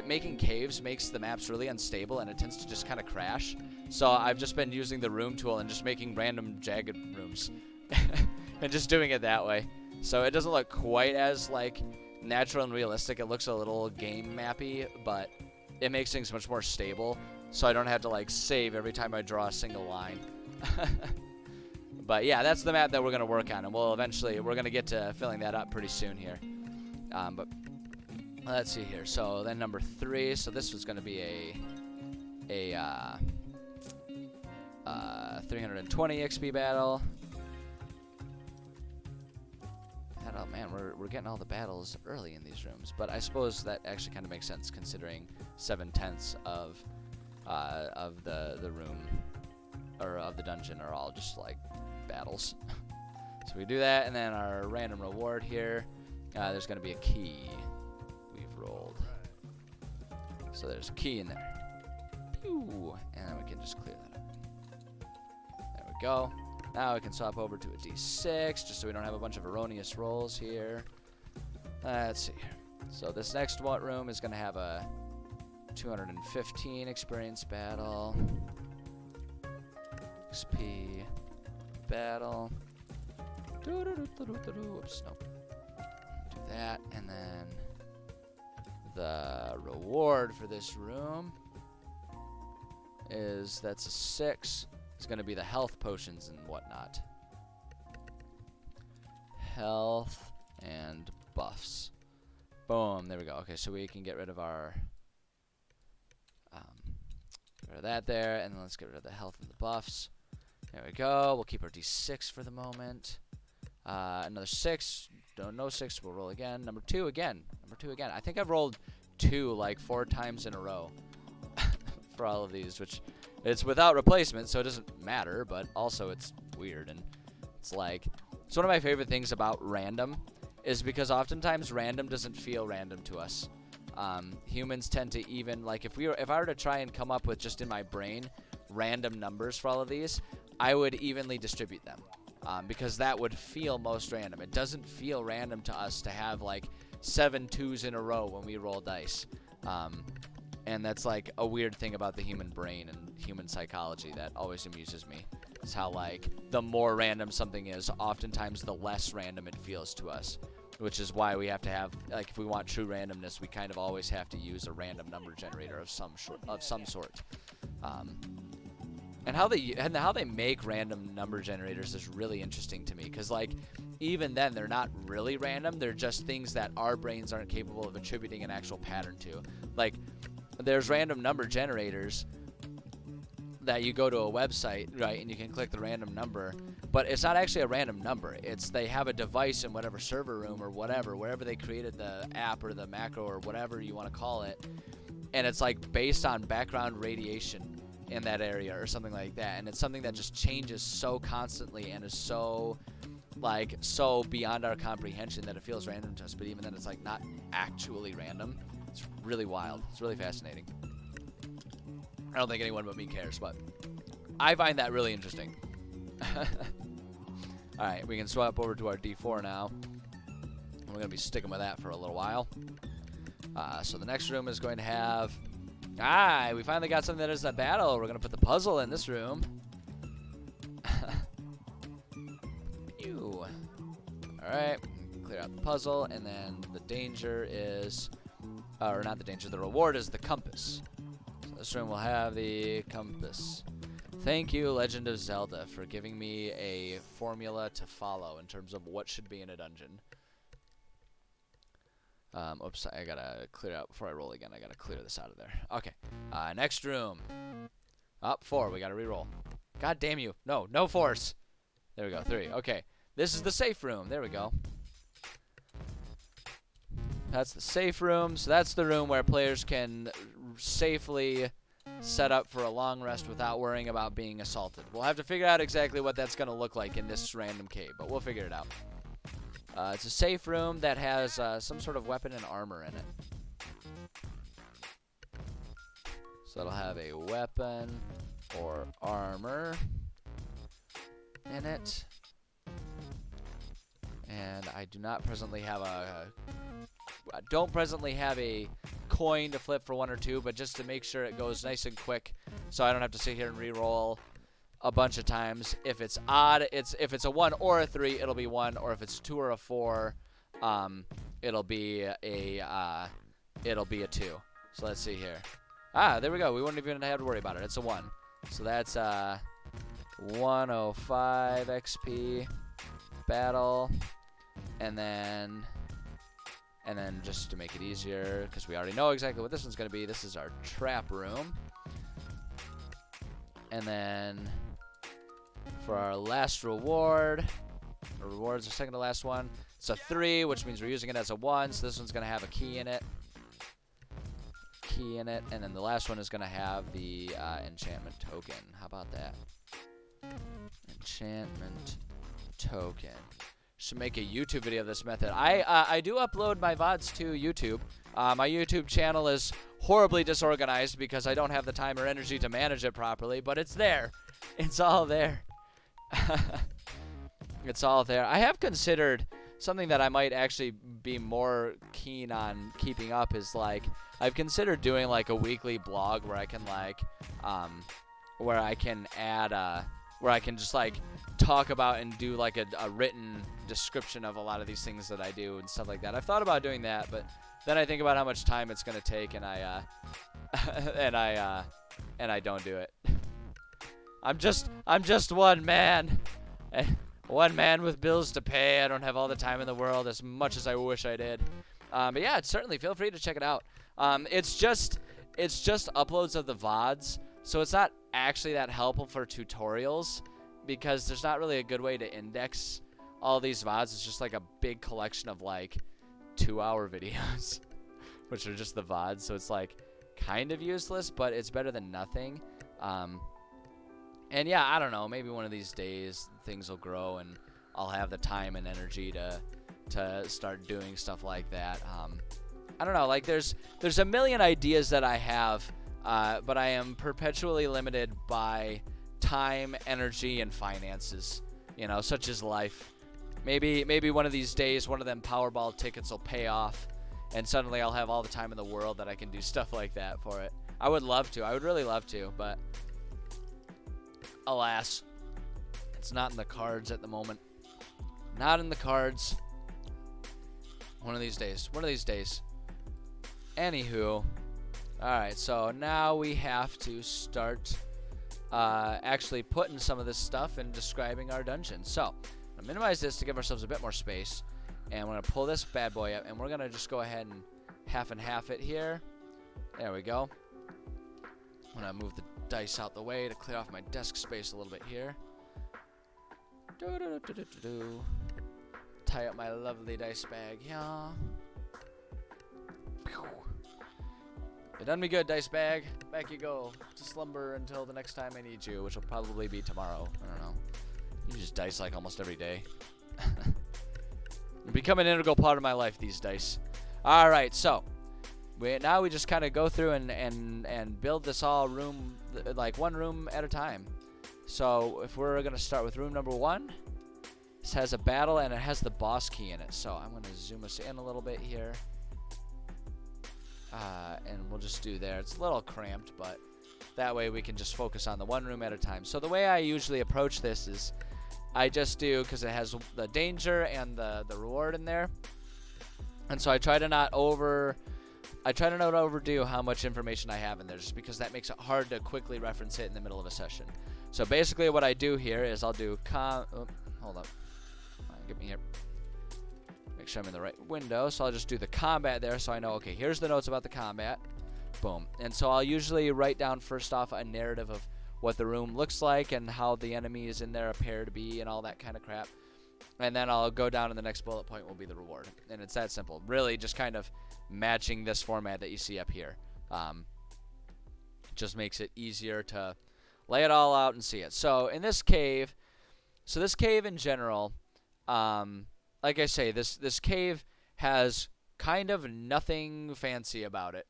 making caves makes the maps really unstable and it tends to just kind of crash. So I've just been using the room tool and just making random jagged rooms and just doing it that way. So it doesn't look quite as like natural and realistic. It looks a little game mappy, but it makes things much more stable. So I don't have to like save every time I draw a single line. But yeah, that's the map that we're gonna work on, and we're gonna get to filling that up pretty soon here. But let's see here. So then number 3. So this was gonna be a 320 XP battle. Oh man, we're getting all the battles early in these rooms, but I suppose that actually kind of makes sense considering 7/10 of the room or of the dungeon are all just like battles. So we do that, and then our random reward here. There's gonna be a key we've rolled. So there's a key in there. Pew! And then we can just clear that up. There we go. Now we can swap over to a D6, just so we don't have a bunch of erroneous rolls here. Let's see here. So this next room is going to have a 215 experience battle. XP battle. Oops, nope. Do that, and then the reward for this room is that's a 6. It's going to be the health potions and whatnot. Health and buffs. Boom, there we go. Okay, so we can get rid of our get rid of that there, and then let's get rid of the health and the buffs. There we go. We'll keep our D6 for the moment. Another 6. No 6. We'll roll again. Number 2 again. Number 2 again. I think I've rolled 2 like 4 times in a row for all of these, which it's without replacement, so it doesn't matter, but also it's weird. And it's like, it's one of my favorite things about random is because oftentimes random doesn't feel random to us. Humans tend to even, like, if I were to try and come up with just in my brain random numbers for all of these, I would evenly distribute them. Because that would feel most random. It doesn't feel random to us to have like 7 2s in a row when we roll dice. And that's like a weird thing about the human brain and human psychology that always amuses me. Is how like the more random something is, oftentimes the less random it feels to us. Which is why we have to have, like, if we want true randomness, we kind of always have to use a random number generator of some sort. And how they make random number generators is really interesting to me, because like even then they're not really random. They're just things that our brains aren't capable of attributing an actual pattern to. Like, there's random number generators that you go to a website, right, and you can click the random number, but it's not actually a random number. It's they have a device in whatever server room or whatever, wherever they created the app or the macro or whatever you want to call it, and it's like based on background radiation in that area or something like that, and it's something that just changes so constantly and is so like so beyond our comprehension that it feels random to us, but even then it's like not actually random. It's really wild. It's really fascinating. I don't think anyone but me cares, but I find that really interesting. Alright, we can swap over to our D4 now. We're going to be sticking with that for a little while. So the next room is going to have... we finally got something that is a battle. We're going to put the puzzle in this room. Alright, clear out the puzzle, and then the danger is... or not the danger, the reward is the compass. So this room will have the compass. Thank you, Legend of Zelda, for giving me a formula to follow in terms of what should be in a dungeon. Oops, I gotta clear out before I roll again. I gotta clear this out of there. Okay, next room. Up 4, we gotta re-roll. God damn you. No, no force. There we go. 3. Okay. This is the safe room. There we go. That's the safe room. So that's the room where players can safely set up for a long rest without worrying about being assaulted. We'll have to figure out exactly what that's going to look like in this random cave, but we'll figure it out. It's a safe room that has some sort of weapon and armor in it. So it'll have a weapon or armor in it. And I do not presently have I don't presently have a coin to flip for 1 or 2, but just to make sure it goes nice and quick so I don't have to sit here and re-roll a bunch of times. If it's odd, if it's a 1 or a 3, it'll be 1, or if it's 2 or a 4, it'll be a 2. So let's see here. There we go. We wouldn't even have to worry about it. It's a 1. So that's 105 XP battle, and then just to make it easier, because we already know exactly what this one's going to be, this is our trap room. And then for our last reward, our reward's our second to last one. It's a 3, which means we're using it as a 1, so this one's going to have a key in it. And then the last one is going to have the enchantment token. How about that? Enchantment token. Should make a YouTube video of this method. I do upload my VODs to YouTube. My YouTube channel is horribly disorganized because I don't have the time or energy to manage it properly, but it's there. It's all there. It's all there. I have considered something that I might actually be more keen on keeping up is like, I've considered doing like a weekly blog where I can like, where I can add, where I can just like talk about and do like a written description of a lot of these things that I do and stuff like that. I've thought about doing that, but then I think about how much time it's going to take, and I and I don't do it. I'm just one man. One man with bills to pay. I don't have all the time in the world as much as I wish I did. But yeah, certainly feel free to check it out. It's just uploads of the VODs, so it's not actually that helpful for tutorials because there's not really a good way to index all these VODs. It's just like a big collection of like 2-hour videos, which are just the VODs. So it's like kind of useless, but it's better than nothing. And yeah, I don't know. Maybe one of these days things will grow and I'll have the time and energy to start doing stuff like that. I don't know. Like there's a million ideas that I have, but I am perpetually limited by time, energy, and finances. You know, such is life. Maybe one of these days, one of them Powerball tickets will pay off, and suddenly I'll have all the time in the world that I can do stuff like that for it. I would love to. I would really love to, but alas, it's not in the cards at the moment. Not in the cards. One of these days. One of these days. Anywho, alright, so now we have to start actually putting some of this stuff and describing our dungeon. So, I'm going to minimize this to give ourselves a bit more space, and we're going to pull this bad boy up, and we're going to just go ahead and half it here. There we go. I'm going to move the dice out the way to clear off my desk space a little bit here. Tie up my lovely dice bag, yeah. You done me good, dice bag. Back you go to slumber until the next time I need you, which will probably be tomorrow. I don't know. You use dice like almost every day. Become an integral part of my life, these dice. All right, so now we just kind of go through and build this all room, like one room at a time. So if we're gonna start with room number 1, this has a battle and it has the boss key in it. So I'm gonna zoom us in a little bit here. And we'll just do there. It's a little cramped, but that way we can just focus on the one room at a time. So the way I usually approach this is I just do, because it has the danger and the reward in there. And so I try to not overdo how much information I have in there, just because that makes it hard to quickly reference it in the middle of a session. So basically what I do here is I'll do hold up. Get me here. Make sure I'm in the right window. So I'll just do the combat there so I know, okay, here's the notes about the combat. Boom. And so I'll usually write down first off a narrative of what the room looks like and how the enemies in there appear to be and all that kind of crap. And then I'll go down and the next bullet point will be the reward. And it's that simple. Really just kind of matching this format that you see up here. Just makes it easier to lay it all out and see it. So in this cave, this cave in general, like I say, this cave has kind of nothing fancy about it.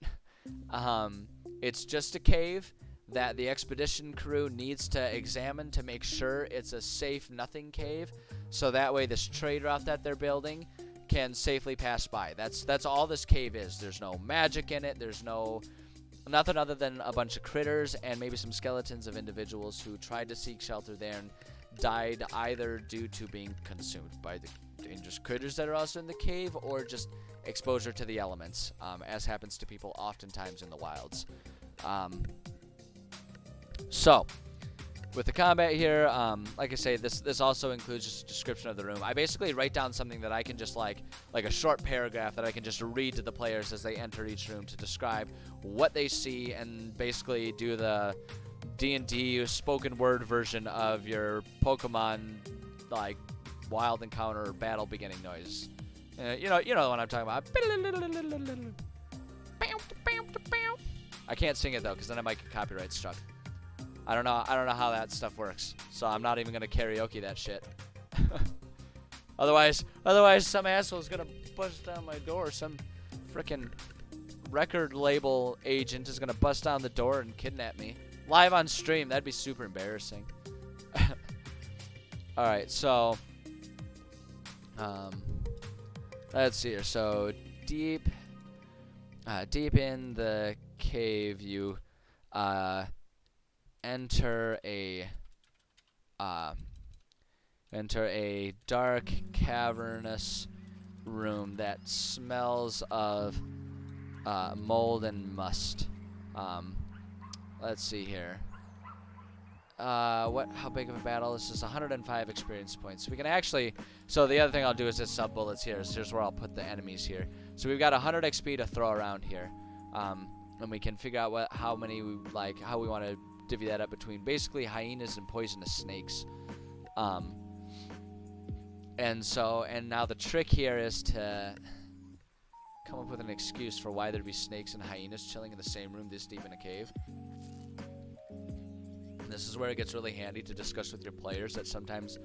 It's just a cave that the expedition crew needs to examine to make sure it's a safe nothing cave, so that way this trade route that they're building can safely pass by. That's all this cave is. There's no magic in it. There's nothing other than a bunch of critters and maybe some skeletons of individuals who tried to seek shelter there and died either due to being consumed by the dangerous critters that are also in the cave or just exposure to the elements, as happens to people oftentimes in the wilds. So, with the combat here, like I say, this also includes just a description of the room. I basically write down something that I can just like a short paragraph that I can just read to the players as they enter each room to describe what they see and basically do the D&D spoken word version of your Pokemon like wild encounter or battle beginning noise. You know what I'm talking about. I can't sing it though, because then I might get copyright struck. I don't know how that stuff works, so I'm not even gonna karaoke that shit. Otherwise, some asshole's gonna bust down my door. Some frickin' record label agent is gonna bust down the door and kidnap me live on stream. That'd be super embarrassing. All right, so let's see here. So deep in the cave, you enter a dark, cavernous room that smells of mold and must. Let's see here. How big of a battle? This is 105 experience points. We can actually, so the other thing I'll do is just sub bullets here. So here's where I'll put the enemies here. So we've got 100 XP to throw around here. And we can figure out how many we like, how we want to divvy that up between basically hyenas and poisonous snakes. And now the trick here is to come up with an excuse for why there'd be snakes and hyenas chilling in the same room this deep in a cave. This is where it gets really handy to discuss with your players that sometimes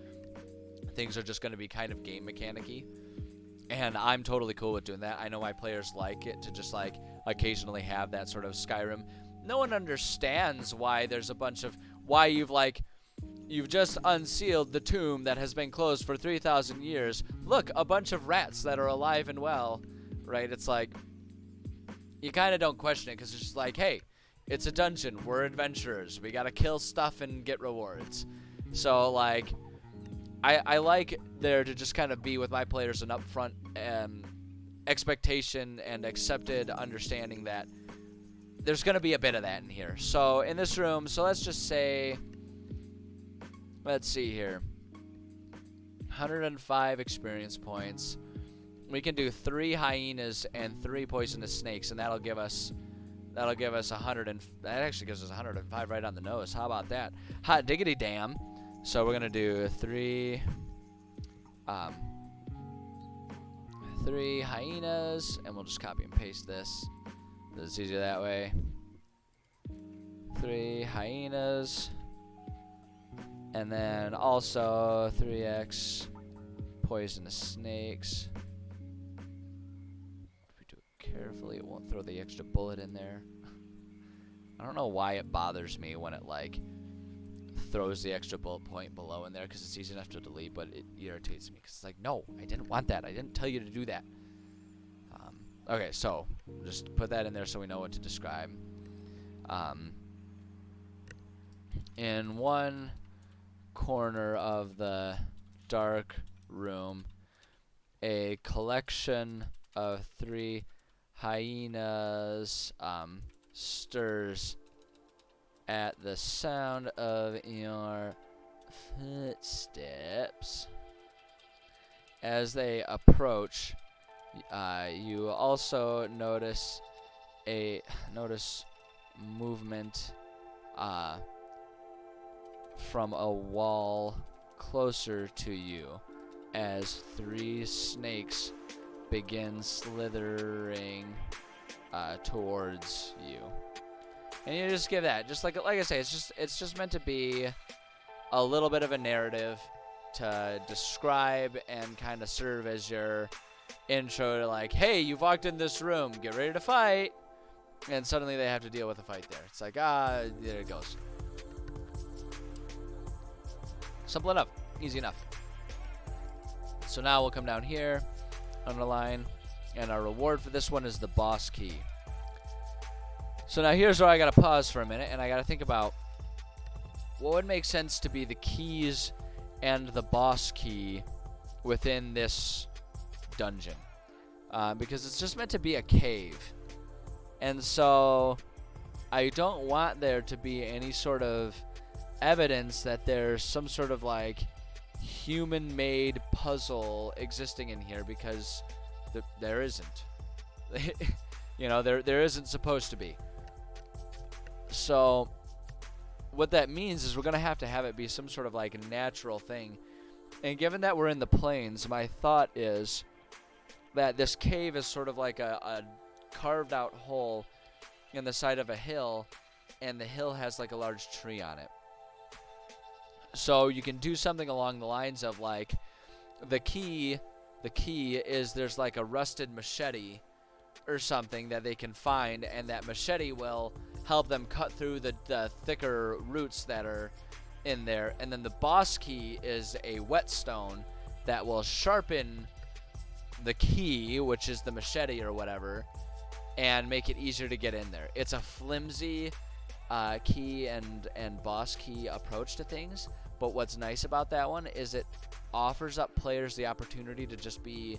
things are just going to be kind of game mechanic-y. And I'm totally cool with doing that. I know my players like it to just like occasionally have that sort of Skyrim. No one understands why there's a bunch of, why you've just unsealed the tomb that has been closed for 3,000 years. Look, a bunch of rats that are alive and well, right? It's like, you kind of don't question it because it's just like, hey, it's a dungeon. We're adventurers. We gotta kill stuff and get rewards. So, like, I like there to just kind of be with my players an upfront expectation and accepted understanding that there's gonna be a bit of that in here. So, in this room, so let's just say, let's see here. 105 experience points. We can do 3 hyenas and 3 poisonous snakes, and that'll give us 100, and that actually gives us 105 right on the nose. How about that? Hot diggity damn. So we're gonna do 3 hyenas, and we'll just copy and paste this. It's easier that way. 3 hyenas, and then also 3x poisonous snakes. Carefully, it won't throw the extra bullet in there. I don't know why it bothers me when it like throws the extra bullet point below in there, because it's easy enough to delete, but it irritates me because it's like, no, I didn't want that. I didn't tell you to do that. Okay, so just put that in there so we know what to describe. In one corner of the dark room, a collection of 3 hyenas stirs at the sound of your footsteps. As they approach, you also notice movement from a wall closer to you as 3 snakes begin slithering towards you. And you just give that, just like I say, it's just meant to be a little bit of a narrative to describe and kind of serve as your intro to like, hey, you've walked in this room, get ready to fight, and suddenly they have to deal with a fight there. It's like, there it goes. Simple enough, easy enough. So now we'll come down here, underline, and our reward for this one is the boss key. So now here's where I gotta pause for a minute, and I gotta think about what would make sense to be the keys and the boss key within this dungeon. Because it's just meant to be a cave. And so I don't want there to be any sort of evidence that there's some sort of like human-made puzzle existing in here, because there isn't. You know, there isn't supposed to be. So what that means is we're going to have it be some sort of like natural thing. And given that we're in the plains, my thought is that this cave is sort of like a carved out hole in the side of a hill, and the hill has like a large tree on it. So you can do something along the lines of like the key is there's like a rusted machete or something that they can find, and that machete will help them cut through the thicker roots that are in there. And then the boss key is a whetstone that will sharpen the key, which is the machete or whatever, and make it easier to get in there. It's a flimsy key and boss key approach to things, but what's nice about that one is it offers up players the opportunity to just be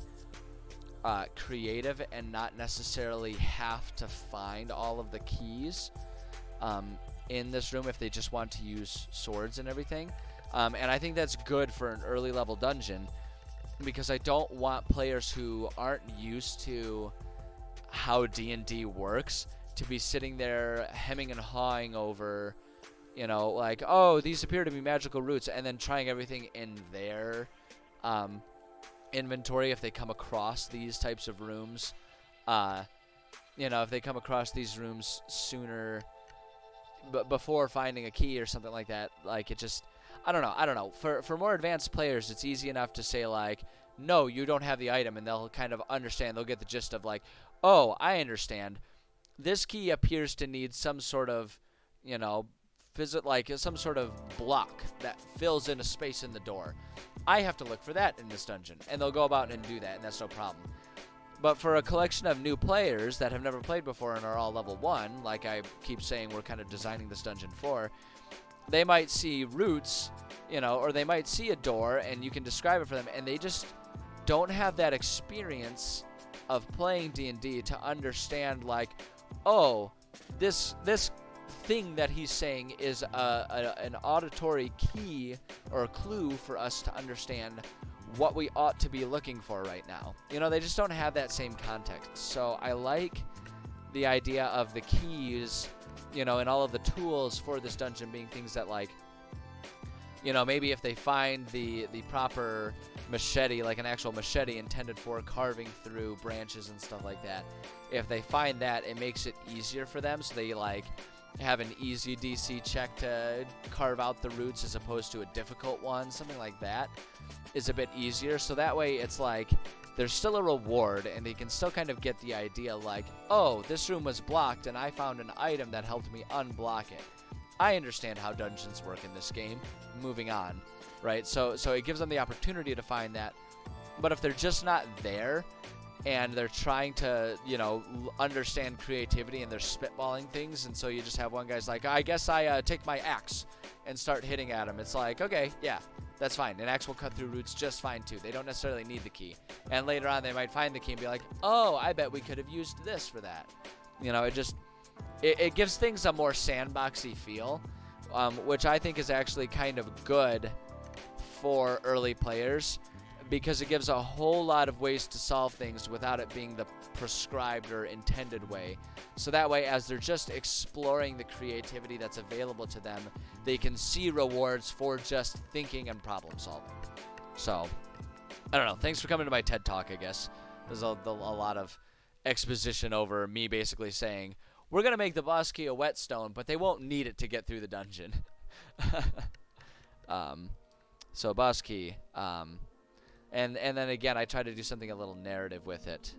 creative and not necessarily have to find all of the keys in this room if they just want to use swords and everything. And I think that's good for an early level dungeon, because I don't want players who aren't used to how D&D works to be sitting there hemming and hawing over, you know, like, oh, these appear to be magical roots, and then trying everything in their inventory if they come across these types of rooms. You know, if they come across these rooms sooner, before finding a key or something like that, like, it just, I don't know. For more advanced players, it's easy enough to say like, no, you don't have the item, and they'll kind of understand. They'll get the gist of like, oh, I understand. This key appears to need some sort of, you know, like some sort of block that fills in a space in the door. I have to look for that in this dungeon, and they'll go about and do that, and that's no problem. But for a collection of new players that have never played before and are all level 1, like I keep saying we're kind of designing this dungeon for, they might see roots, you know, or they might see a door, and you can describe it for them, and they just don't have that experience of playing D&D to understand, like, oh, this thing that he's saying is an auditory key or clue for us to understand what we ought to be looking for right now. You know, they just don't have that same context. So I like the idea of the keys, you know, and all of the tools for this dungeon being things that, like, you know, maybe if they find the proper machete, like an actual machete intended for carving through branches and stuff like that, if they find that, it makes it easier for them, so they, like, have an easy DC check to carve out the roots as opposed to a difficult one. Something like that is a bit easier, so that way it's like there's still a reward, and they can still kind of get the idea, like, oh, this room was blocked and I found an item that helped me unblock it. I understand how dungeons work in this game. Moving on, right? So it gives them the opportunity to find that. But if they're just not there, and they're trying to, you know, understand creativity, and they're spitballing things, and so you just have one guy's like, I guess I take my axe and start hitting at him. It's like, okay, yeah, that's fine. An axe will cut through roots just fine too. They don't necessarily need the key. And later on they might find the key and be like, oh, I bet we could have used this for that. You know, it gives things a more sandboxy feel, which I think is actually kind of good for early players, because it gives a whole lot of ways to solve things without it being the prescribed or intended way. So that way, as they're just exploring the creativity that's available to them, they can see rewards for just thinking and problem solving. So, I don't know. Thanks for coming to my TED Talk, I guess. There's a lot of exposition over me basically saying, we're going to make the boss key a whetstone, but they won't need it to get through the dungeon. So boss key. And then again, I try to do something a little narrative with it.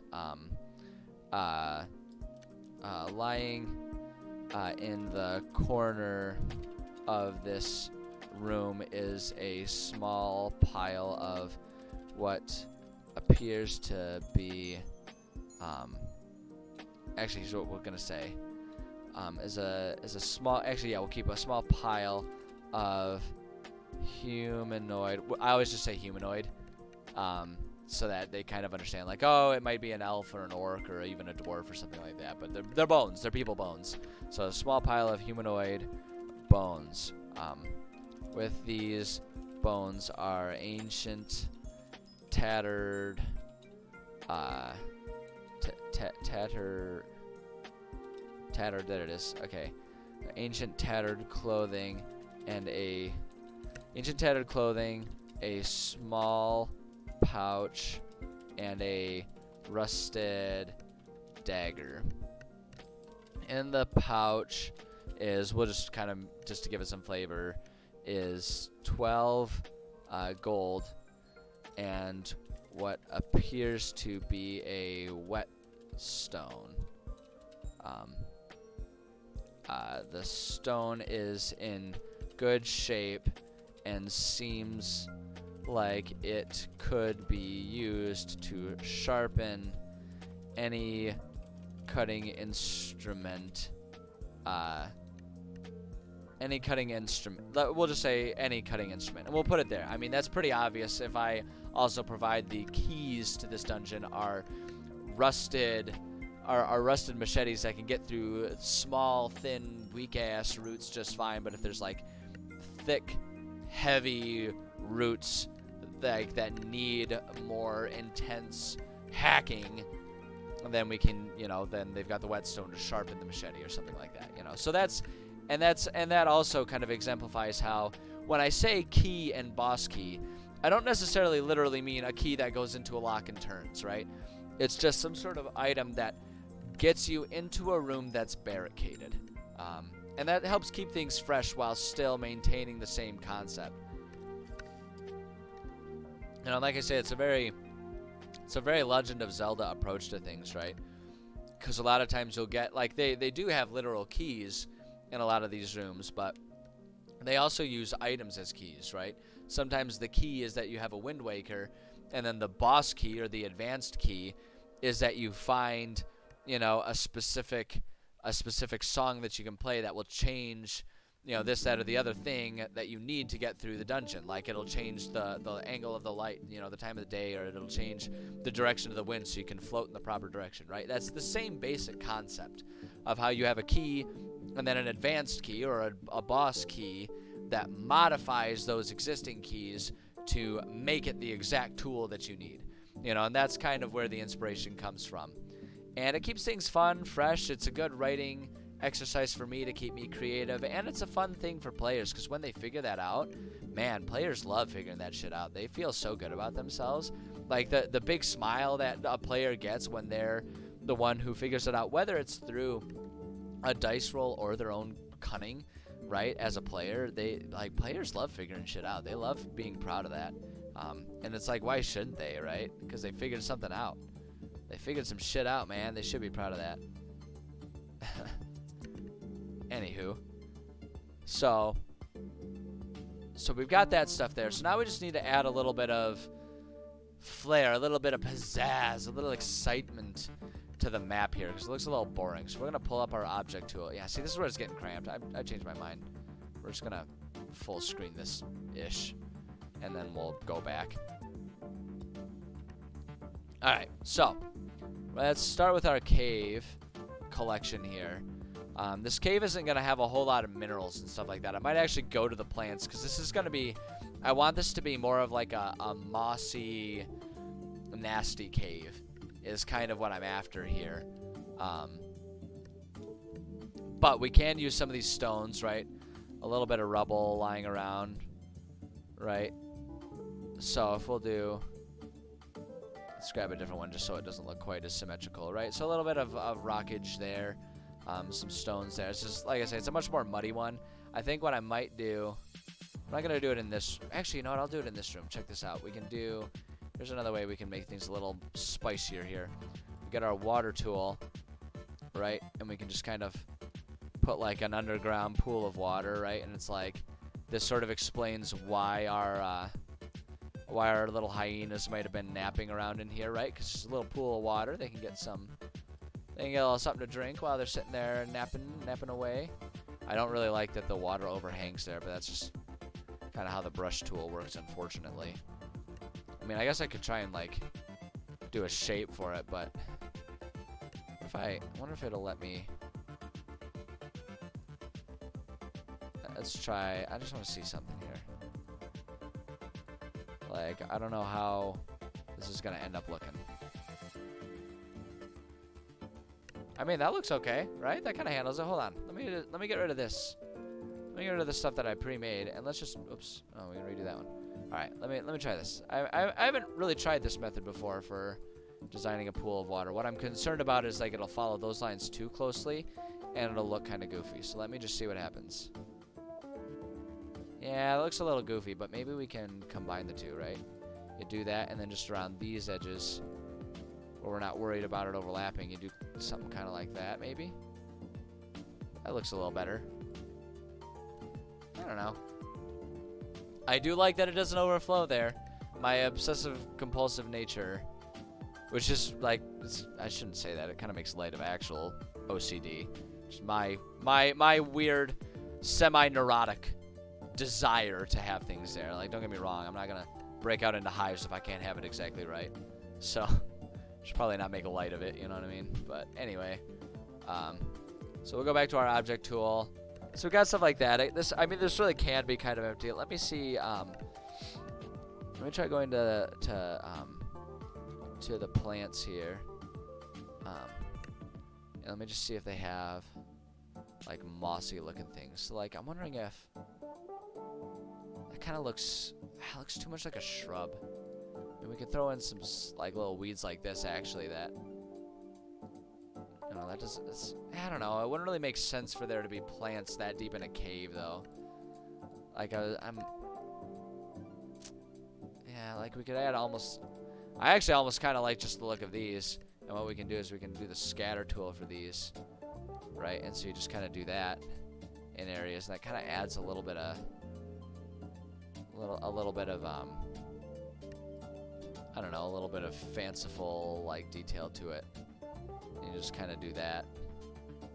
Lying in the corner of this room is a small pile of what appears to be, actually, here's what we're gonna say, is a small, actually, yeah, we'll keep a small pile of humanoid. I always just say humanoid, so that they kind of understand, like, oh, it might be an elf or an orc or even a dwarf or something like that, but they're bones, they're people bones. So a small pile of humanoid bones. With these bones are ancient, tattered, tattered, there it is, okay. Ancient tattered clothing and a small pouch and a rusted dagger. In the pouch is, we'll just kind of, just to give it some flavor, is 12 gold and what appears to be a whetstone. The stone is in good shape and seems like it could be used to sharpen any cutting instrument. We'll just say any cutting instrument, and we'll put it there. I mean, that's pretty obvious if I also provide the keys to this dungeon are rusted machetes that can get through small, thin, weak-ass roots just fine, but if there's like thick, heavy roots that need more intense hacking, then we can, then they've got the whetstone to sharpen the machete or something like that, So that also kind of exemplifies how when I say key and boss key, I don't necessarily literally mean a key that goes into a lock and turns, right? It's just some sort of item that gets you into a room that's barricaded. And that helps keep things fresh while still maintaining the same concept. Like I say, it's a very Legend of Zelda approach to things, right? Because a lot of times you'll get, like, they do have literal keys in a lot of these rooms, but they also use items as keys, right? Sometimes the key is that you have a Wind Waker, and then the boss key or the advanced key is that you find, a specific song that you can play that will change, this, that, or the other thing that you need to get through the dungeon. Like, it'll change the angle of the light, the time of the day, or it'll change the direction of the wind so you can float in the proper direction, right? That's the same basic concept of how you have a key and then an advanced key or a boss key that modifies those existing keys to make it the exact tool that you need. And that's kind of where the inspiration comes from. And it keeps things fun, fresh. It's a good writing exercise for me to keep me creative, and it's a fun thing for players because when they figure that out, man, players love figuring that shit out. They feel so good about themselves. Like the big smile that a player gets when they're the one who figures it out, whether it's through a dice roll or their own cunning, right? As a player, players love figuring shit out. They love being proud of that. And it's like, why shouldn't they, right? Because they figured something out. They figured some shit out, man. They should be proud of that. Anywho. So we've got that stuff there. So now we just need to add a little bit of flair, a little bit of pizzazz, a little excitement to the map here because it looks a little boring. So we're going to pull up our object tool. Yeah, see, this is where it's getting cramped. I changed my mind. We're just going to full screen this-ish, and then we'll go back. All right, so let's start with our cave collection here. This cave isn't going to have a whole lot of minerals and stuff like that. I might actually go to the plants because this is going to be... I want this to be more of like a mossy, nasty cave is kind of what I'm after here. But we can use some of these stones, right? A little bit of rubble lying around, right? So if we'll do... Let's grab a different one just so it doesn't look quite as symmetrical, right? So a little bit of rockage there. Some stones there. It's just, like I say, it's a much more muddy one. I think what I might do... I'm not going to do it in this... Actually, you know what? I'll do it in this room. Check this out. We can do... There's another way we can make things a little spicier here. We get our water tool, right? And we can just kind of put like an underground pool of water, right? And it's like... This sort of explains why our little hyenas might have been napping around in here, right? Because it's a little pool of water. They can get some... They can get a little something to drink while they're sitting there napping away. I don't really like that the water overhangs there, but that's just kind of how the brush tool works, unfortunately. I mean, I guess I could try and, like, do a shape for it, but if I wonder if it'll let me... Let's try... I just want to see something here. Like, I don't know how this is going to end up looking. I mean, that looks okay, right? That kind of handles it. Hold on. Let me get rid of this. Let me get rid of the stuff that I pre-made, and let's just... Oops. Oh, we can redo that one. All right. Let me try this. I haven't really tried this method before for designing a pool of water. What I'm concerned about is like it'll follow those lines too closely, and it'll look kind of goofy. So let me just see what happens. Yeah, it looks a little goofy, but maybe we can combine the two, right? You do that, and then just around these edges, where we're not worried about it overlapping, you do something kind of like that, maybe? That looks a little better. I don't know. I do like that it doesn't overflow there. My obsessive-compulsive nature, which is, like, I shouldn't say that. It kind of makes light of actual OCD. Just my weird, semi-neurotic desire to have things there. Like, don't get me wrong. I'm not going to break out into hives if I can't have it exactly right. So... Should probably not make a light of it, you know what I mean? But anyway, so we'll go back to our object tool. So we got stuff like that. I mean, this really can be kind of empty. Let me see. Let me try going to the plants here. And let me just see if they have like mossy looking things. So like, I'm wondering if that kind of looks too much like a shrub. And we could throw in some like little weeds like this actually that that doesn't I don't know, it wouldn't really make sense for there to be plants that deep in a cave though. Like like we could add I actually almost kind of like just the look of these, and what we can do is we can do the scatter tool for these, right? And so you just kind of do that in areas, and that kind of adds a little bit of I don't know, a little bit of fanciful like detail to it. You just kind of do that.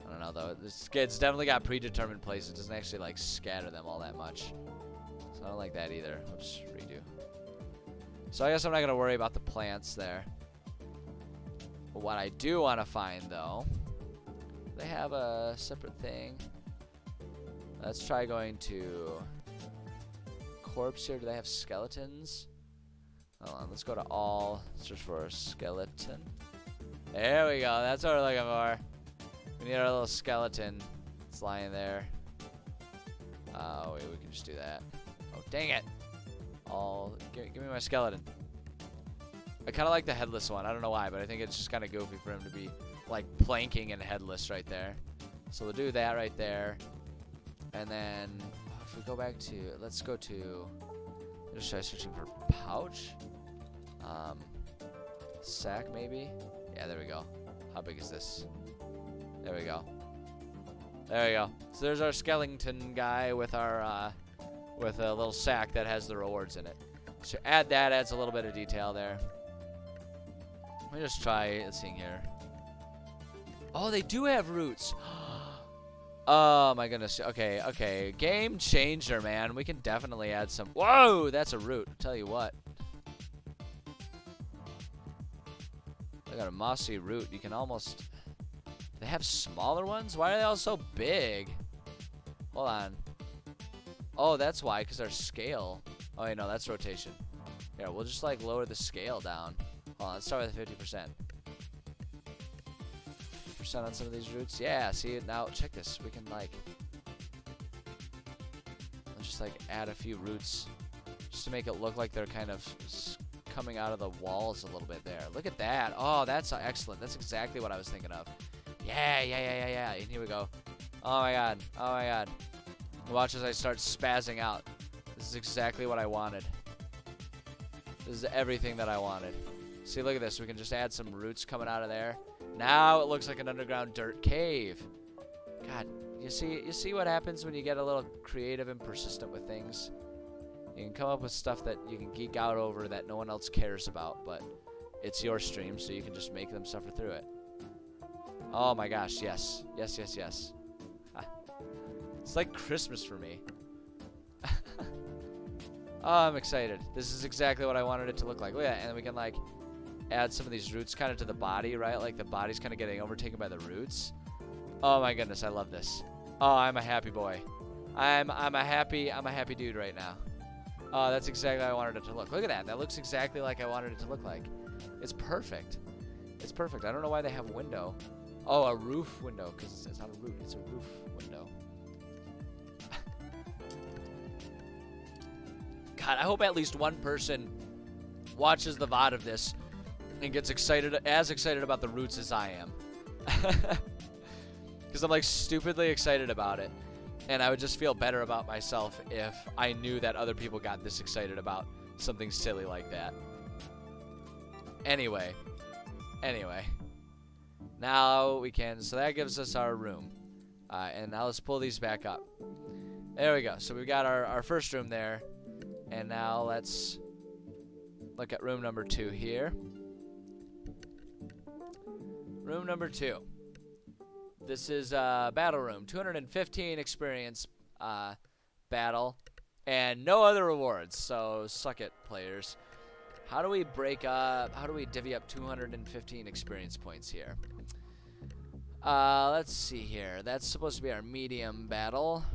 I don't know though. It's definitely got predetermined places. It doesn't actually like scatter them all that much. So I don't like that either. Oops, redo. So I guess I'm not gonna worry about the plants there. But what I do want to find though, they have a separate thing. Let's try going to corpse here. Do they have skeletons? Hold on, let's go to all, search for a skeleton. There we go, that's what we're looking for. We need our little skeleton. It's lying there. Oh, wait, we can just do that. Oh, dang it. Give me my skeleton. I kind of like the headless one. I don't know why, but I think it's just kind of goofy for him to be, like, planking and headless right there. So we'll do that right there. And then, if we go back to, let's go to... Just try searching for pouch. Sack maybe? Yeah, there we go. How big is this? There we go. There we go. So there's our skeleton guy with our with a little sack that has the rewards in it. So add that, adds a little bit of detail there. Let me just try seeing here. Oh, they do have roots. Oh my goodness. Okay, okay. Game changer, man. We can definitely add some. Whoa, that's a root. I'll tell you what. I got a mossy root. You can almost. They have smaller ones? Why are they all so big? Hold on. Oh, that's why, because our scale. Oh, wait, no, that's rotation. Here, we'll just, like, lower the scale down. Hold on, let's start with 50%. 50% on some of these roots. Yeah, see, now, check this. We can, like, let's just, like, add a few roots just to make it look like they're kind of coming out of the walls a little bit there. Look at that. Oh, that's excellent. That's exactly what I was thinking of. Yeah. And here we go. Oh, my God. Oh, my God. Watch as I start spazzing out. This is exactly what I wanted. This is everything that I wanted. See, look at this. We can just add some roots coming out of there. Now it looks like an underground dirt cave. God, you see what happens when you get a little creative and persistent with things? You can come up with stuff that you can geek out over that no one else cares about, but it's your stream, so you can just make them suffer through it. Oh my gosh, yes. Yes. It's like Christmas for me. Oh, I'm excited. This is exactly what I wanted it to look like. Look at that. And then we can, like, add some of these roots kind of to the body, right? Like, the body's kind of getting overtaken by the roots. Oh, my goodness. I love this. Oh, I'm a happy boy. I'm a happy dude right now. Oh, that's exactly how I wanted it to look. Look at that. That looks exactly like I wanted it to look like. It's perfect. It's perfect. I don't know why they have a window. Oh, a roof window, because it's not a root. It's a roof window. God, I hope at least one person watches the VOD of this and gets as excited about the roots as I am. Because I'm, like, stupidly excited about it. And I would just feel better about myself if I knew that other people got this excited about something silly like that. Anyway. Now we can, so that gives us our room. And now let's pull these back up. There we go. So we've got our first room there. And now let's look at room number 2 here. Room number 2. This is battle room. 215 experience battle. And no other rewards. So suck it, players. How do we divvy up 215 experience points here? Let's see here. That's supposed to be our medium battle.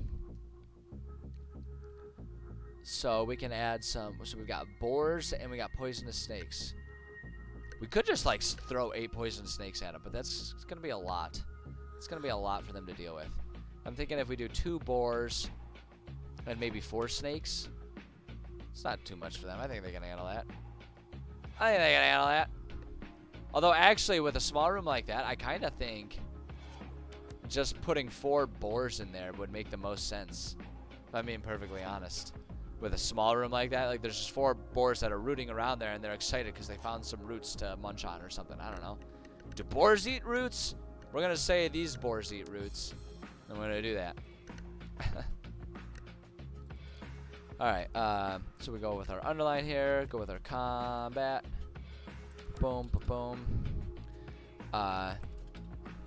So we can add some. So we've got boars and we got poisonous snakes. We could just, like, throw 8 poisonous snakes at them, but it's going to be a lot. It's going to be a lot for them to deal with. I'm thinking if we do 2 boars and maybe 4 snakes, it's not too much for them. I think they can handle that. Although, actually, with a small room like that, I kind of think just putting 4 boars in there would make the most sense, if I'm being perfectly honest. With a small room like that, like, there's just 4 boars that are rooting around there, and they're excited because they found some roots to munch on or something. I don't know. Do boars eat roots? We're going to say these boars eat roots, and we're going to do that. Alright, so we go with our underline here, go with our combat. Boom, boom.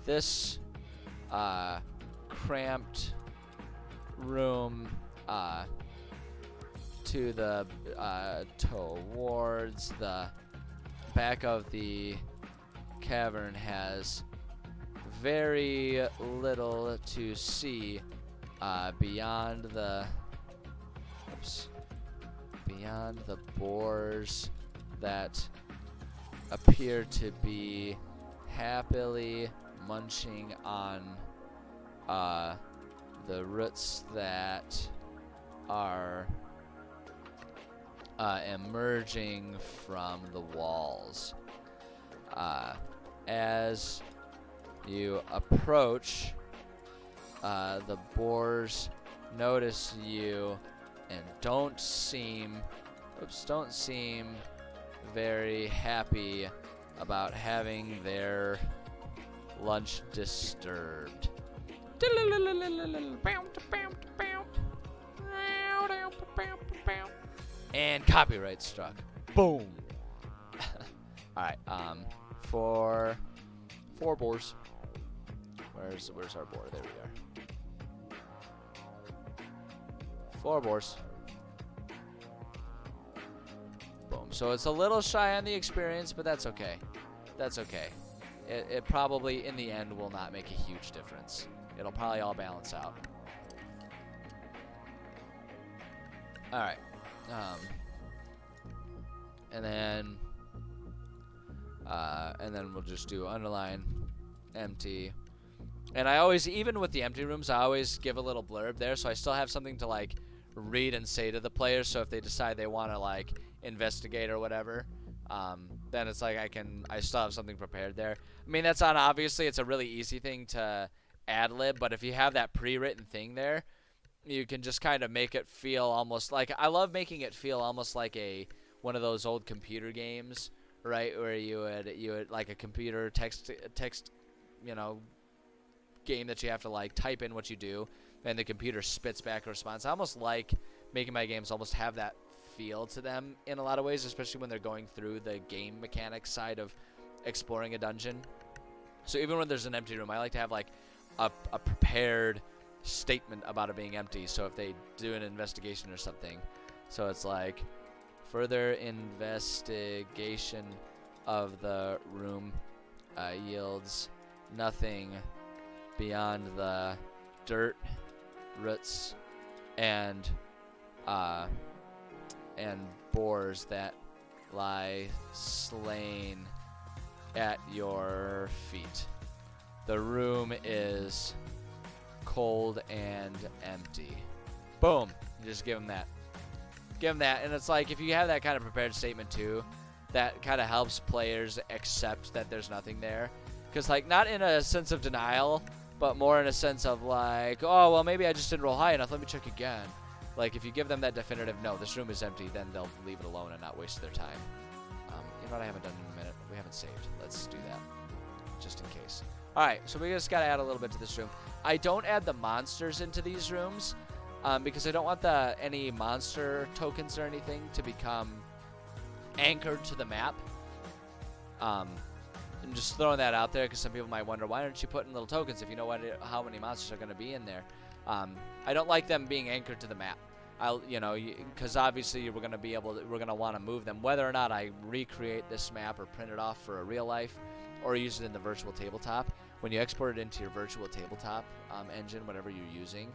This cramped room towards the back of the cavern has very little to see beyond the boars that appear to be happily munching on the roots that are emerging from the walls. As you approach, the boars notice you and don't seem very happy about having their lunch disturbed. And copyright struck. Boom. Alright, for 4 boars. Where's our boar? There we are. 4 boars. Boom. So it's a little shy on the experience, but that's okay. That's okay. it probably in the end will not make a huge difference. It'll probably all balance out. All right. And then we'll just do underline empty. And I always, even with the empty rooms, I always give a little blurb there, so I still have something to like read and say to the players. So if they decide they want to like investigate or whatever, then it's like I still have something prepared there. I mean, that's not obviously it's a really easy thing to ad lib, but if you have that pre-written thing there, you can just kind of make it feel almost like, I love making it feel almost like one of those old computer games, right, where you would like a computer text game that you have to like type in what you do and the computer spits back a response. I almost like making my games almost have that feel to them in a lot of ways, especially when they're going through the game mechanics side of exploring a dungeon. So even when there's an empty room, I like to have like a prepared statement about it being empty. So if they do an investigation or something, so it's like further investigation of the room yields nothing beyond the dirt, roots, and boars that lie slain at your feet. The room is cold and empty. Boom. You just give them that. Give them that. And it's like, if you have that kind of prepared statement too, that kind of helps players accept that there's nothing there. Because, like, not in a sense of denial, but more in a sense of like, oh, well, maybe I just didn't roll high enough. Let me check again. Like, if you give them that definitive, no, this room is empty, then they'll leave it alone and not waste their time. You know what I haven't done in a minute? We haven't saved. Let's do that, just in case. All right, so we just got to add a little bit to this room. I don't add the monsters into these rooms because I don't want any monster tokens or anything to become anchored to the map. I'm just throwing that out there because some people might wonder, why aren't you putting little tokens if you know how many monsters are going to be in there? I don't like them being anchored to the map. Because obviously we're going to want to move them. Whether or not I recreate this map or print it off for a real life, or use it in the virtual tabletop, when you export it into your virtual tabletop engine, whatever you're using,